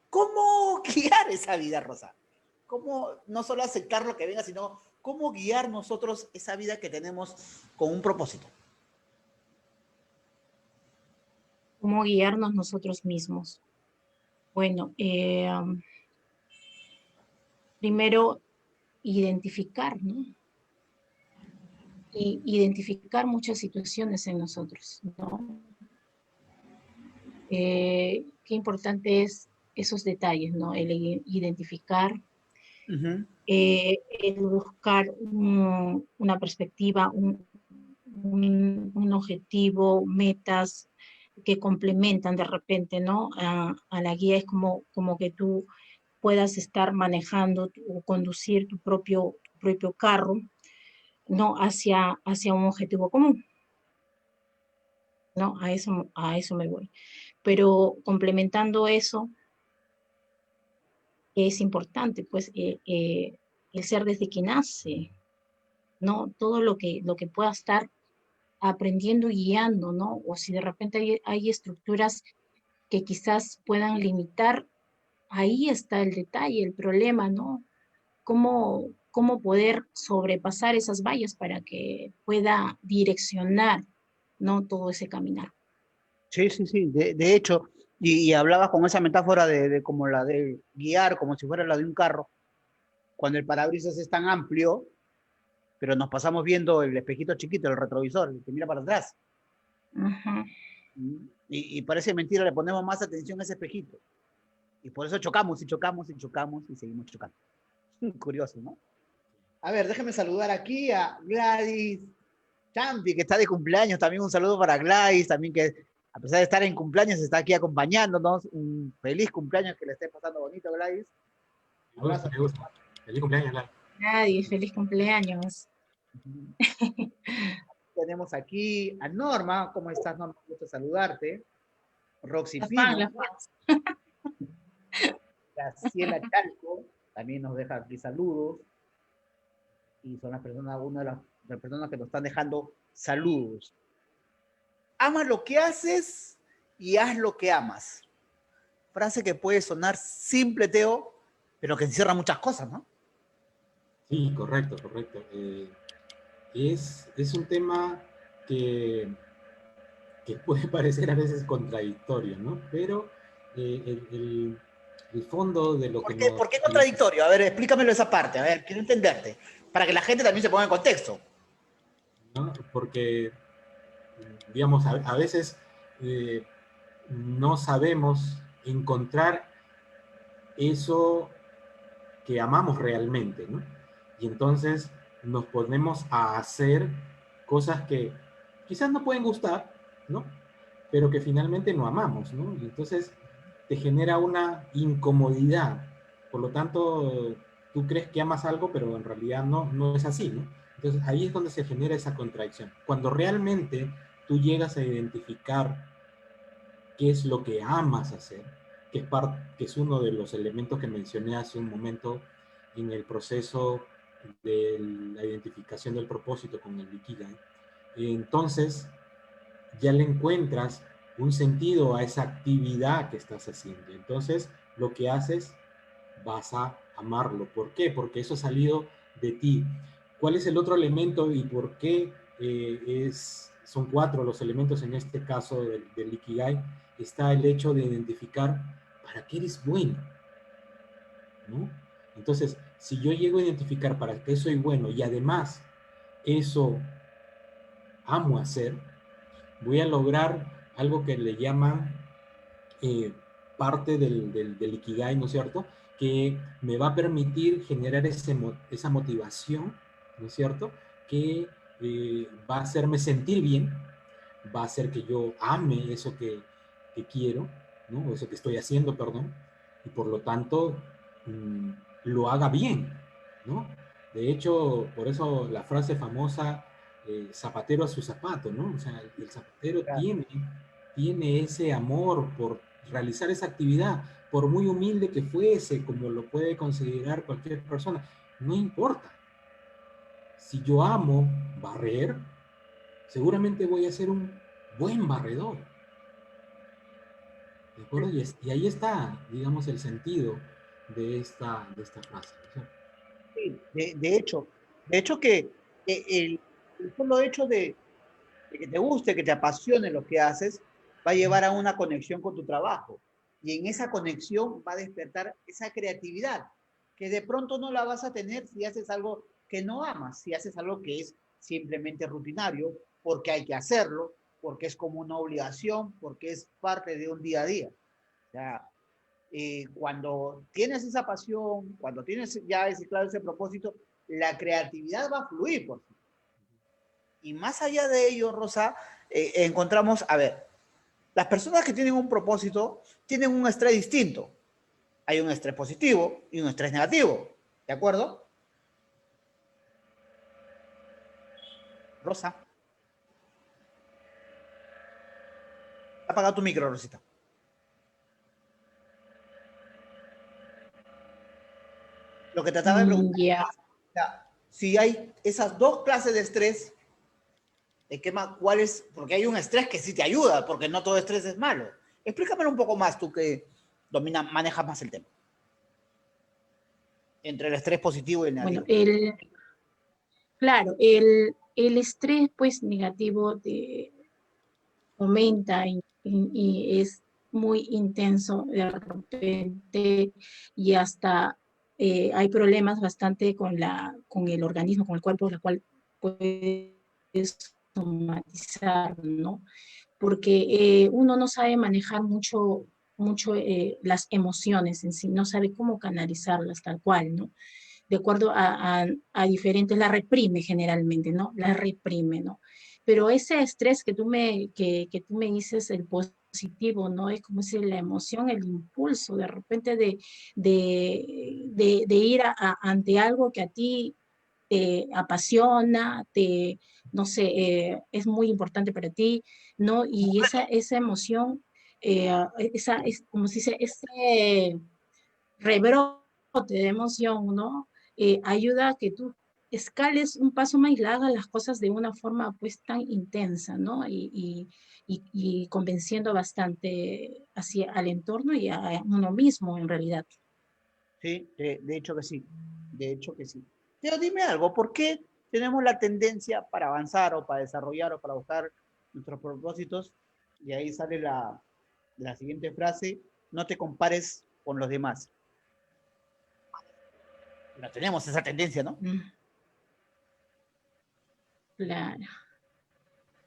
¿Cómo guiar esa vida, Rosa? ¿Cómo no solo aceptar lo que venga, sino cómo guiar nosotros esa vida que tenemos con un propósito? ¿Cómo guiarnos nosotros mismos? Bueno, primero identificar, ¿no? Y identificar muchas situaciones en nosotros, ¿no? Qué importante es esos detalles, ¿no? El identificar, el buscar una perspectiva, un objetivo, metas que complementan de repente, ¿no? A la guía es como que tú puedas estar manejando o conducir tu propio carro, ¿no? Hacia un objetivo común, ¿no? A eso me voy. Pero complementando eso, es importante, pues, el ser desde que nace, ¿no? Todo lo que pueda estar aprendiendo y guiando, ¿no? O si de repente hay estructuras que quizás puedan limitar, ahí está el detalle, el problema, ¿no? Cómo poder sobrepasar esas vallas para que pueda direccionar, ¿no? Todo ese caminar. Sí, sí, sí. De hecho, y hablabas con esa metáfora de como la de guiar, como si fuera la de un carro, cuando el parabrisas es tan amplio, pero nos pasamos viendo el espejito chiquito, el retrovisor, el que mira para atrás. Ajá. Y parece mentira, le ponemos más atención a ese espejito. Y por eso chocamos y chocamos y chocamos y seguimos chocando. Curioso, ¿no? A ver, déjeme saludar aquí a Gladys Champi, que está de cumpleaños. También un saludo para Gladys, también que a pesar de estar en cumpleaños está aquí acompañándonos. Un feliz cumpleaños, que le esté pasando bonito, Gladys. Me gusta, me gusta. Feliz cumpleaños, Lara. Nadie, feliz cumpleaños. Tenemos aquí a Norma. ¿Cómo estás, Norma? Me gusta saludarte. Roxy La Pino. fan, la fan. Graciela Chalco también nos deja aquí saludos. Y son las personas, una de las personas que nos están dejando saludos. Ama lo que haces y haz lo que amas. Frase que puede sonar simple, Teo, pero que encierra muchas cosas, ¿no? Sí, correcto, correcto. Es un tema que puede parecer a veces contradictorio, ¿no? Pero el fondo de lo que nos... ¿Por qué contradictorio? A ver, explícamelo esa parte, a ver, quiero entenderte, para que la gente también se ponga en contexto. ¿no? Porque, digamos, a veces no sabemos encontrar eso que amamos realmente, ¿no? Y entonces nos ponemos a hacer cosas que quizás no pueden gustar, ¿no? Pero que finalmente no amamos, ¿no? Y entonces te genera una incomodidad. Por lo tanto, tú crees que amas algo, pero en realidad no es así, ¿no? Entonces ahí es donde se genera esa contradicción. Cuando realmente tú llegas a identificar qué es lo que amas hacer, que es uno de los elementos que mencioné hace un momento en el proceso de la identificación del propósito con el Ikigai, entonces ya le encuentras un sentido a esa actividad que estás haciendo. Entonces, lo que haces, vas a amarlo. ¿Por qué? Porque eso ha salido de ti. ¿Cuál es el otro elemento y por qué son 4 los elementos en este caso del Ikigai? Está el hecho de identificar para qué eres bueno, ¿no? Entonces, si yo llego a identificar para qué soy bueno y además eso amo hacer, voy a lograr algo que le llaman parte del Ikigai, ¿no es cierto? Que me va a permitir generar esa motivación, ¿no es cierto? Que va a hacerme sentir bien, va a hacer que yo ame eso que quiero, ¿no? O eso que estoy haciendo, perdón, y por lo tanto lo haga bien, ¿no? De hecho, por eso la frase famosa, zapatero a su zapato, ¿no? O sea, el zapatero Claro. tiene ese amor por realizar esa actividad, por muy humilde que fuese, como lo puede considerar cualquier persona, no importa. Si yo amo barrer, seguramente voy a ser un buen barredor. ¿De acuerdo? Y ahí está, digamos, el sentido de esta frase. Sí, de hecho que el solo hecho de que te guste, que te apasione lo que haces, va a llevar a una conexión con tu trabajo. Y en esa conexión va a despertar esa creatividad, que de pronto no la vas a tener si haces algo que no amas, si haces algo que es simplemente rutinario, porque hay que hacerlo, porque es como una obligación, porque es parte de un día a día. O sea, cuando tienes esa pasión, cuando tienes ya ese, claro, ese propósito, la creatividad va a fluir por ti. Y más allá de ello, Rosa, encontramos, a ver, las personas que tienen un propósito tienen un estrés distinto. Hay un estrés positivo y un estrés negativo. ¿De acuerdo? Rosa. Apaga tu micro, Rosita. Lo que trataba de preguntar Ya. es, si hay esas dos clases de estrés, ¿de qué más? ¿Cuál es? Porque hay un estrés que sí te ayuda, porque no todo estrés es malo. Explícamelo un poco más, tú que manejas más el tema. Entre el estrés positivo y el Bueno, negativo. claro, el estrés pues negativo aumenta y es muy intenso de repente y hasta hay problemas bastante con el organismo, con el cuerpo, la cual puede somatizar, ¿no? Porque uno no sabe manejar mucho las emociones en sí, no sabe cómo canalizarlas tal cual, ¿no? De acuerdo a diferentes, la reprime generalmente, ¿no? La reprime, ¿no? Pero ese estrés que tú me dices, el positivo, ¿no? Es como si la emoción, el impulso, de repente de ir ante algo que a ti te apasiona, no sé, es muy importante para ti, ¿no? Y esa emoción, como se dice, ese rebrote de emoción, ¿no? Ayuda a que tú escales un paso más y hagas las cosas de una forma pues tan intensa, ¿no? Y convenciendo bastante hacia al entorno y a uno mismo en realidad. Sí, de hecho que sí. De hecho que sí. Pero dime algo, ¿por qué tenemos la tendencia para avanzar o para desarrollar o para buscar nuestros propósitos? Y ahí sale la siguiente frase, no te compares con los demás. La tenemos esa tendencia, ¿no? Mm, claro,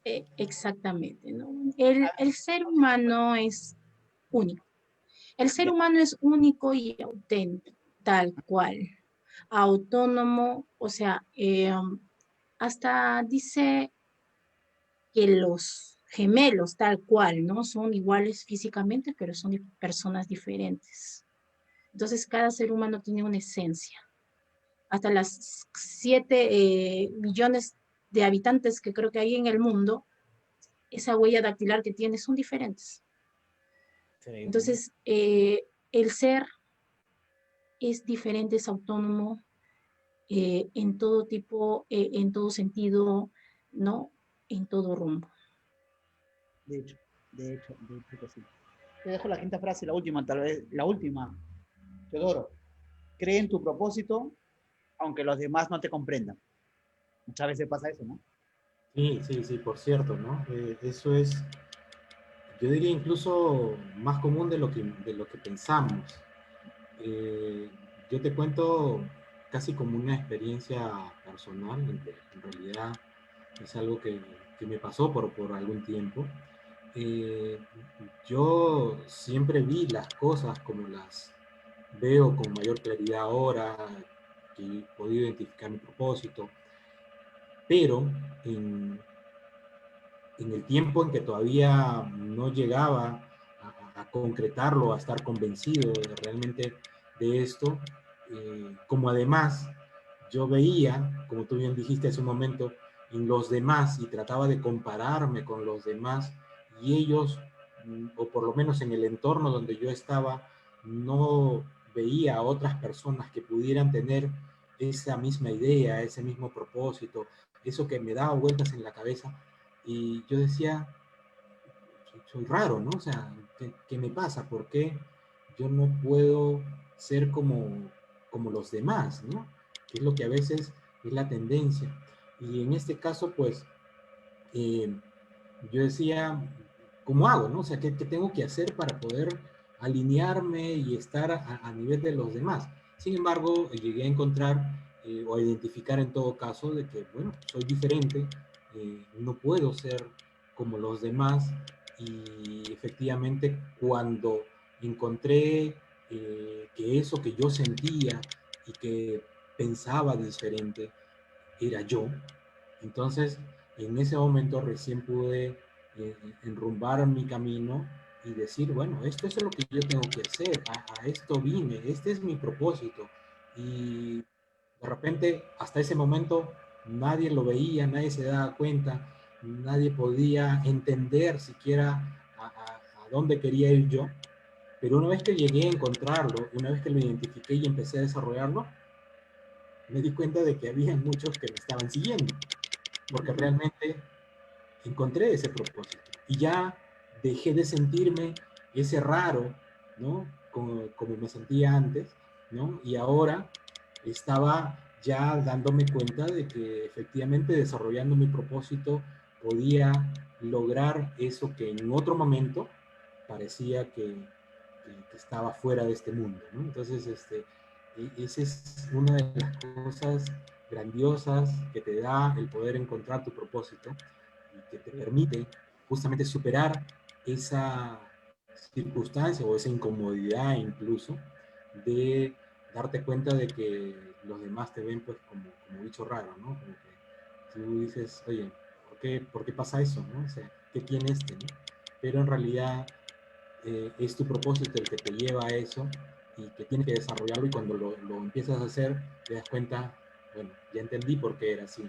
exactamente, ¿no? El ser humano es único. El ser Ya. humano es único y auténtico, tal cual, autónomo, o sea, hasta dice que los gemelos, tal cual, ¿no? Son iguales físicamente, pero son personas diferentes. Entonces, cada ser humano tiene una esencia. Hasta las 7 millones de habitantes que creo que hay en el mundo, esa huella dactilar que tiene son diferentes. Increíble, ¿no? Entonces, el ser es diferente, es autónomo, en todo tipo, en todo sentido, ¿no? En todo rumbo. De hecho, de hecho que sí. Te dejo la quinta frase, la última, tal vez, la última. Teodoro, cree en tu propósito, aunque los demás no te comprendan. Muchas veces pasa eso, ¿no? Sí, sí, sí, por cierto, ¿no? Eso es, yo diría incluso más común de lo que pensamos. Eh, yo te cuento casi como una experiencia personal, en realidad es algo que me pasó por algún tiempo. Eh, yo siempre vi las cosas como las veo con mayor claridad ahora, que he podido identificar mi propósito, pero en, en el tiempo en que todavía no llegaba a concretarlo, a estar convencido realmente de esto, como además yo veía, como tú bien dijiste hace un momento, en los demás y trataba de compararme con los demás y ellos, o por lo menos en el entorno donde yo estaba, no veía a otras personas que pudieran tener esa misma idea, ese mismo propósito, eso que me daba vueltas en la cabeza. Y yo decía, soy raro, ¿no? O sea, ¿qué me pasa? ¿Por qué yo no puedo ser como los demás, ¿no? Que es lo que a veces es la tendencia. Y en este caso, pues, eh, yo decía, ¿cómo hago, no? O sea, ¿qué tengo que hacer para poder alinearme y estar a nivel de los demás? Sin embargo, llegué a encontrar o a identificar en todo caso de que, bueno, soy diferente, no puedo ser como los demás y efectivamente cuando encontré que eso que yo sentía y que pensaba diferente era yo, entonces en ese momento recién pude enrumbar mi camino y decir, bueno, esto es lo que yo tengo que hacer, a esto vine, este es mi propósito. Y de repente, hasta ese momento, nadie lo veía, nadie se daba cuenta, nadie podía entender siquiera a dónde quería ir yo. Pero una vez que llegué a encontrarlo, una vez que lo identifiqué y empecé a desarrollarlo, me di cuenta de que había muchos que me estaban siguiendo, porque realmente encontré ese propósito y ya dejé de sentirme ese raro, ¿no? Como me sentía antes, ¿no? Y ahora estaba ya dándome cuenta de que efectivamente desarrollando mi propósito podía lograr eso que en otro momento parecía que estaba fuera de este mundo, ¿no? Entonces, esa es una de las cosas grandiosas que te da el poder encontrar tu propósito y que te permite justamente superar esa circunstancia o esa incomodidad incluso de darte cuenta de que los demás te ven pues como bicho raro, ¿no? Como que tú dices, oye, por qué pasa eso, ¿no? O sea, ¿qué tiene este, no? Pero en realidad es tu propósito el que te lleva a eso y que tienes que desarrollarlo y cuando lo empiezas a hacer te das cuenta, bueno, ya entendí por qué era así,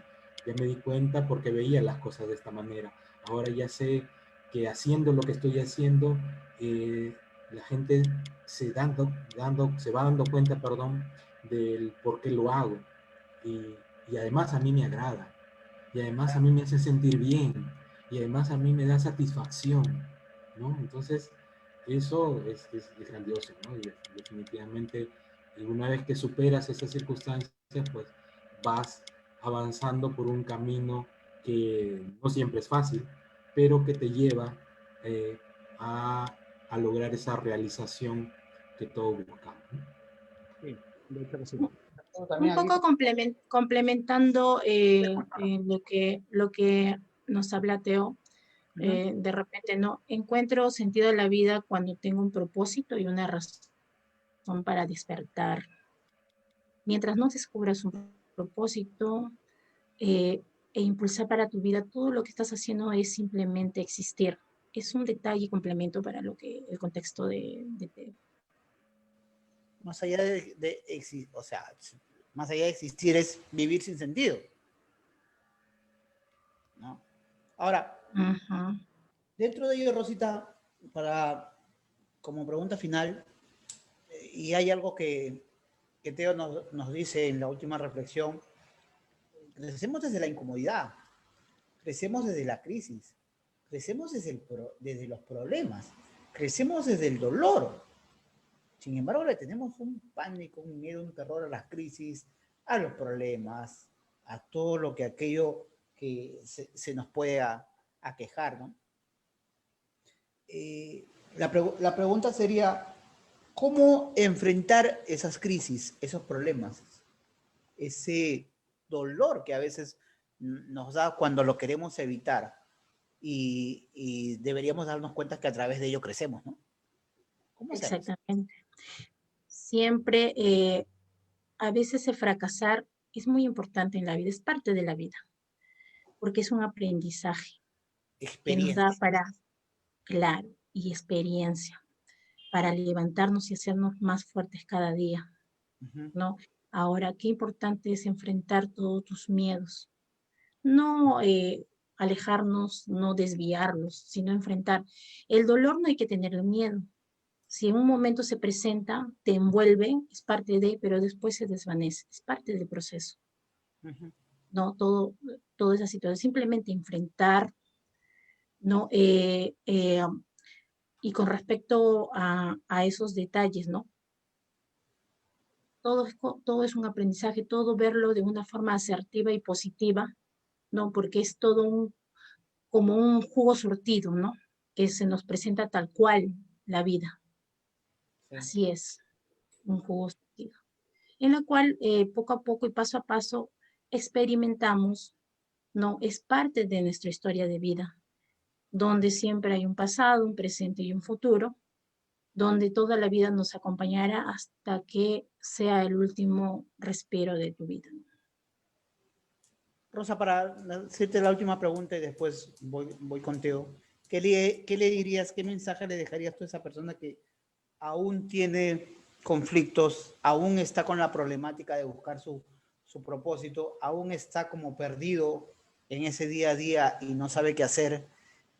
ya me di cuenta porque veía las cosas de esta manera, ahora ya sé que haciendo lo que estoy haciendo, la gente se va dando cuenta, perdón, del por qué lo hago y, y además a mí me agrada y además a mí me hace sentir bien y además a mí me da satisfacción, ¿no? Entonces, eso es grandioso, ¿no? Y definitivamente, y una vez que superas esas circunstancias, pues vas avanzando por un camino que no siempre es fácil, pero que te lleva eh, a, a, lograr esa realización que todos buscamos, ¿no? Sí, de hecho que sí. Un También aquí, poco complementando lo que nos habla Teo, uh-huh. de repente no encuentro sentido a la vida cuando tengo un propósito y una razón para despertar. Mientras no descubras un propósito eh, e impulsar para tu vida, todo lo que estás haciendo es simplemente existir. Es un detalle y complemento para lo que el contexto de Teo. Más allá o sea, más allá de existir es vivir sin sentido, ¿no? Ahora, Ajá. dentro de ello, Rosita, para como pregunta final, y hay algo que Teo nos dice en la última reflexión, crecemos desde la incomodidad, crecemos desde la crisis, crecemos desde los problemas, crecemos desde el dolor. Sin embargo, le tenemos un pánico, un miedo, un terror a las crisis, a los problemas, a todo lo que aquello que se nos puede aquejar, ¿no? La pregunta sería, ¿cómo enfrentar esas crisis, esos problemas, ese dolor que a veces nos da cuando lo queremos evitar? Y deberíamos darnos cuenta que a través de ello crecemos, ¿no? ¿Cómo hacemos? Exactamente. Siempre, a veces el fracasar es muy importante en la vida, es parte de la vida, porque es un aprendizaje que nos da Experiencia. para, claro, y experiencia, para levantarnos y hacernos más fuertes cada día, Uh-huh. ¿no? Ahora, qué importante es enfrentar todos tus miedos, no alejarnos, no desviarlos, sino enfrentar. El dolor no hay que tenerle miedo. Si en un momento se presenta, te envuelve, es parte de, pero después se desvanece, es parte del proceso, Uh-huh. ¿no? Toda esa situación, simplemente enfrentar, ¿no? Y con respecto a esos detalles, ¿no? Todo es un aprendizaje, todo verlo de una forma asertiva y positiva, ¿no? Porque es todo como un jugo surtido, ¿no? Que se nos presenta tal cual la vida. Sí. Así es, un jugo surtido. En la cual poco a poco y paso a paso experimentamos, ¿no? Es parte de nuestra historia de vida, donde siempre hay un pasado, un presente y un futuro, donde toda la vida nos acompañará hasta que sea el último respiro de tu vida. Rosa, para hacerte la última pregunta y después voy contigo. ¿Qué le dirías, qué mensaje le dejarías tú a esa persona que aún tiene conflictos, aún está con la problemática de buscar su propósito, aún está como perdido en ese día a día y no sabe qué hacer?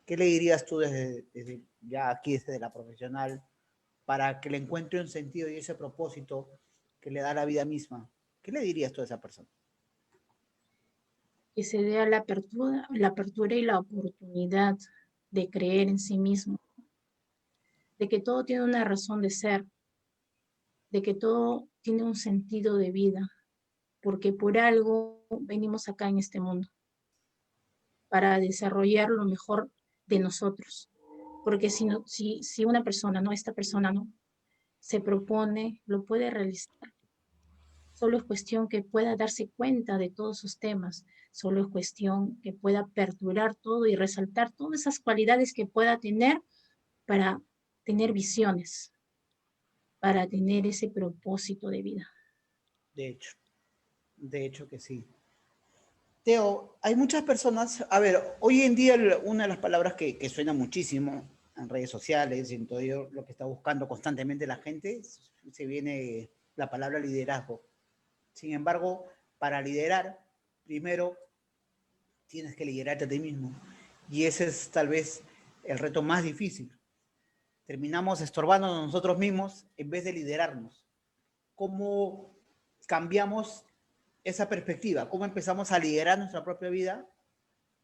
¿Qué le dirías tú desde ya aquí, desde la profesional, para que le encuentre un sentido y ese propósito que le da la vida misma? ¿Qué le dirías tú a esa persona? Que se dé la apertura y la oportunidad de creer en sí mismo, de que todo tiene una razón de ser, de que todo tiene un sentido de vida, porque por algo venimos acá en este mundo, para desarrollar lo mejor de nosotros. Porque si una persona, no, esta persona no, se propone, lo puede realizar. Solo es cuestión que pueda darse cuenta de todos sus temas, solo es cuestión que pueda perdurar todo y resaltar todas esas cualidades que pueda tener para tener visiones, para tener ese propósito de vida. De hecho, de hecho que sí. Teo, hay muchas personas, a ver, hoy en día una de las palabras que suena muchísimo en redes sociales y en todo ello, lo que está buscando constantemente la gente, se viene la palabra liderazgo. Sin embargo, para liderar, primero tienes que liderarte a ti mismo. Y ese es tal vez el reto más difícil. Terminamos estorbándonos nosotros mismos en vez de liderarnos. ¿Cómo cambiamos esa perspectiva? ¿Cómo empezamos a liderar nuestra propia vida?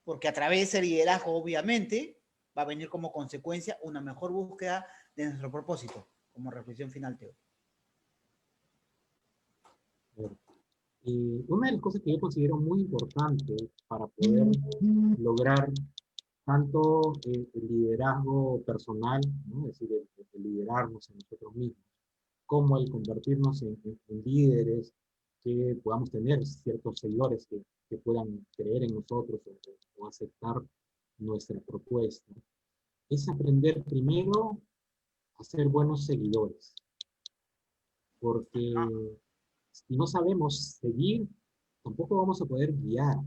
Porque a través del liderazgo, obviamente, va a venir como consecuencia una mejor búsqueda de nuestro propósito, como reflexión final, Teo. Y una de las cosas que yo considero muy importante para poder lograr tanto el liderazgo personal, ¿no? Es decir, el liderarnos a nosotros mismos, como el convertirnos en líderes, que podamos tener ciertos seguidores que puedan creer en nosotros o aceptar nuestra propuesta, es aprender primero a ser buenos seguidores, porque si no sabemos seguir, tampoco vamos a poder guiar.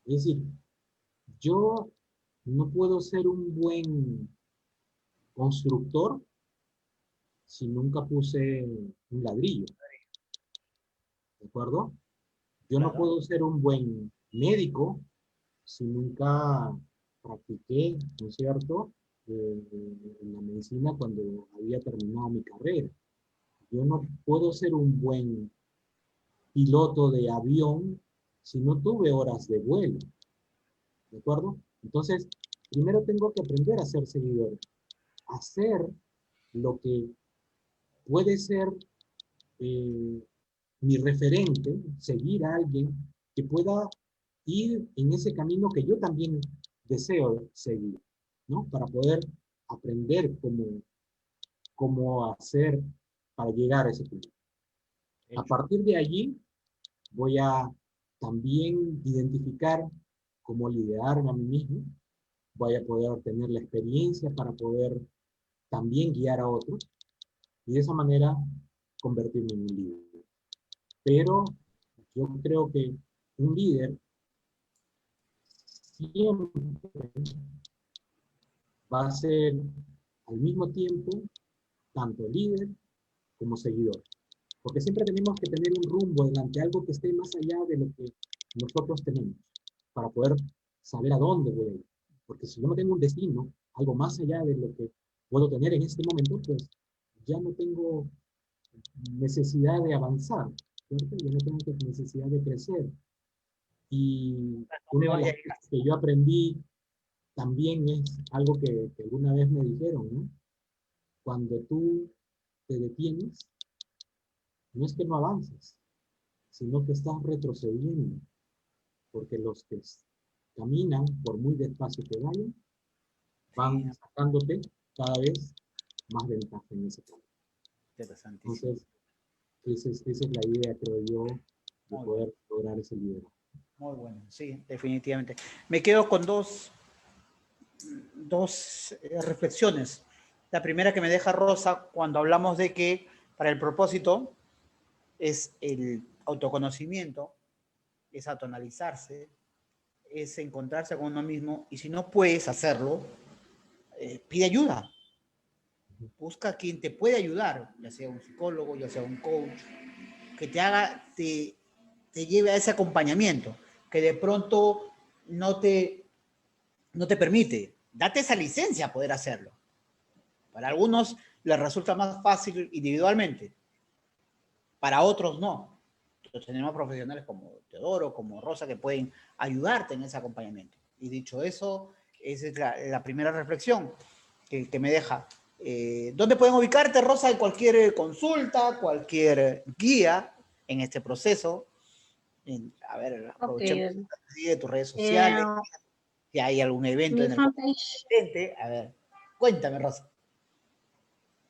Es decir, yo no puedo ser un buen constructor si nunca puse un ladrillo, ¿de acuerdo? Yo no Claro. puedo ser un buen médico si nunca practiqué, ¿no es cierto?, en la medicina cuando había terminado mi carrera. Yo no puedo ser un buen piloto de avión si no tuve horas de vuelo, ¿de acuerdo? Entonces, primero tengo que aprender a ser seguidor, a hacer lo que puede ser eh, mi referente, seguir a alguien que pueda ir en ese camino que yo también deseo seguir, ¿no? Para poder aprender cómo hacer para llegar a ese punto. A Hecho. partir de allí, voy a también identificar cómo liderarme a mí mismo, voy a poder tener la experiencia para poder también guiar a otros y de esa manera convertirme en un líder. Pero yo creo que un líder siempre va a ser al mismo tiempo tanto líder como seguidor. Porque siempre tenemos que tener un rumbo delante, algo que esté más allá de lo que nosotros tenemos, para poder saber a dónde voy a ir. Porque si yo no tengo un destino, algo más allá de lo que puedo tener en este momento, pues ya no tengo necesidad de avanzar, ¿cierto? Ya no tengo necesidad de crecer. Y ¿Dónde una de vaya las a llegar? cosas que yo aprendí también es algo que alguna vez me dijeron, ¿no? Cuando tú te detienes, no es que no avances, sino que estás retrocediendo, porque los que caminan, por muy despacio que vayan, Sí, van sacándote cada vez más ventaja en ese camino. interesantísimo. Entonces, esa es la idea, creo yo, de Muy bueno, poder lograr ese liderazgo. muy bueno. Sí, definitivamente. Me quedo con dos reflexiones. La primera que me deja Rosa cuando hablamos de que para el propósito es el autoconocimiento, es autoanalizarse, es encontrarse con uno mismo y si no puedes hacerlo, pide ayuda. Busca a quien te puede ayudar, ya sea un psicólogo, ya sea un coach, que te haga, te lleve a ese acompañamiento, que de pronto no te, no te permite. Date esa licencia a poder hacerlo. Para algunos les resulta más fácil individualmente, para otros no. Entonces tenemos profesionales como Teodoro, como Rosa, que pueden ayudarte en ese acompañamiento. Y dicho eso, esa es la primera reflexión que me deja. ¿Dónde pueden ubicarte, Rosa? En cualquier consulta, cualquier guía en este proceso. A ver, Ok, aprovechemos de tus redes eh, sociales, si hay algún evento mi en el cual fanpage, a ver, cuéntame, Rosa.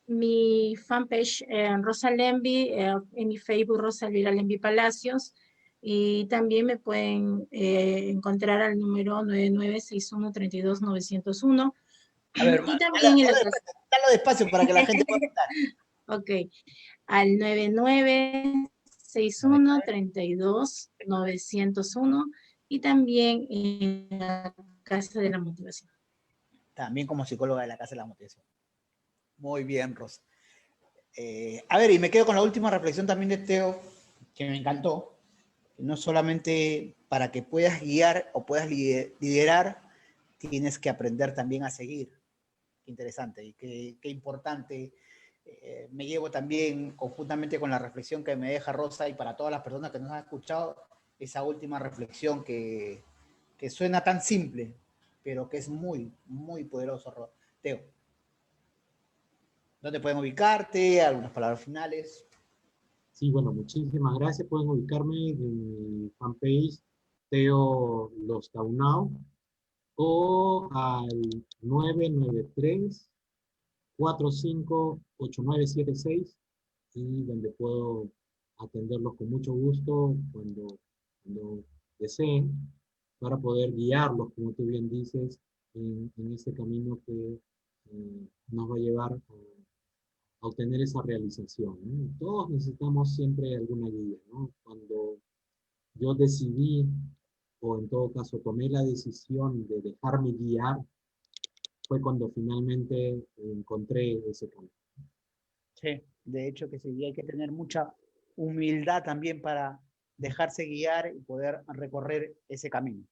mi fanpage Rosa Lemby, en mi Facebook Rosa Elvira Lemby Palacios, y también me pueden encontrar al número 9961-32901, A ver, y también en la casa, dalo despacio para que la gente pueda contar. ok, al 9961-32901, y también en la Casa de la Motivación. También como psicóloga de la Casa de la Motivación. Muy bien, Rosa. A ver, y me quedo con la última reflexión también de Teo, que me encantó. No solamente para que puedas guiar o puedas liderar, tienes que aprender también a seguir. Qué interesante y qué importante. Me llevo también conjuntamente con la reflexión que me deja Rosa y para todas las personas que nos han escuchado, esa última reflexión que suena tan simple, pero que es muy, muy poderoso, Teo. ¿Dónde pueden ubicarte? ¿Algunas palabras finales? Sí, bueno, muchísimas gracias. Pueden ubicarme en mi fanpage Teo Los Taunao o al 993-458976 y donde puedo atenderlos con mucho gusto cuando deseen para poder guiarlos, como tú bien dices, en ese camino que nos va a llevar a obtener esa realización, ¿no? Todos necesitamos siempre alguna guía, ¿no? Cuando yo decidí, o en todo caso tomé la decisión de dejarme guiar, fue cuando finalmente encontré ese camino. Sí, de hecho que sí, hay que tener mucha humildad también para dejarse guiar y poder recorrer ese camino.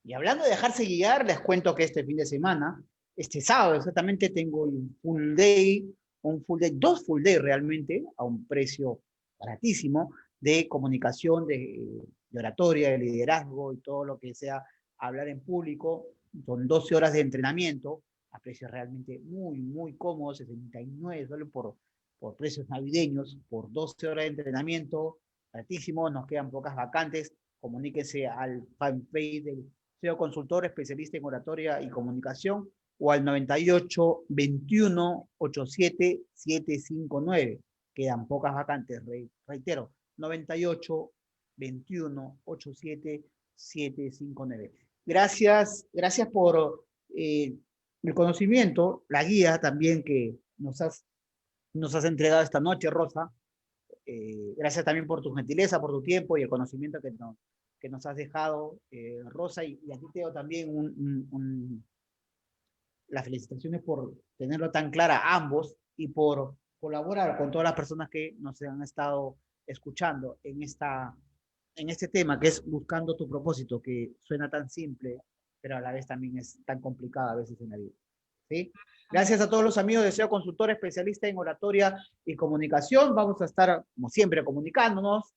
Y hablando de dejarse guiar, les cuento que este fin de semana, este sábado exactamente, tengo un full day un full day, 2 full day realmente, a un precio baratísimo, de comunicación, de oratoria, de liderazgo y todo lo que sea hablar en público. Son 12 horas de entrenamiento a precios realmente muy, muy cómodos, 69 solo por precios navideños, por 12 horas de entrenamiento, altísimo, nos quedan pocas vacantes. Comuníquense al fanpage del CEO Consultor, especialista en oratoria y comunicación, o al 98 21 87 759. Quedan pocas vacantes, reitero, 98 21 87 759. Gracias por el conocimiento, la guía también que nos has entregado esta noche, Rosa. Gracias también por tu gentileza, por tu tiempo y el conocimiento que nos has dejado, Rosa, y aquí te doy también las felicitaciones por tenerlo tan clara a ambos y por colaborar con todas las personas que nos han estado escuchando en este tema, que es buscando tu propósito, que suena tan simple, pero a la vez también es tan complicado a veces en la vida. ¿Sí? Gracias a todos los amigos de SEO Consultor, especialista en oratoria y comunicación. Vamos a estar, como siempre, comunicándonos.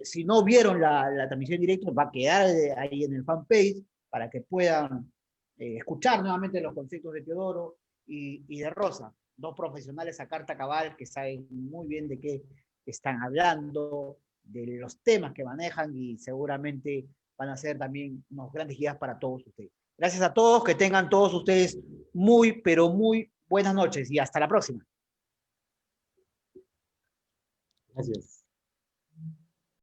Si no vieron la transmisión directa, va a quedar ahí en el fanpage para que puedan escuchar nuevamente los conceptos de Teodoro y de Rosa, dos profesionales a carta cabal que saben muy bien de qué están hablando, de los temas que manejan, y seguramente van a ser también unos grandes guías para todos ustedes. Gracias a todos, que tengan todos ustedes muy, pero muy buenas noches y hasta la próxima. Gracias.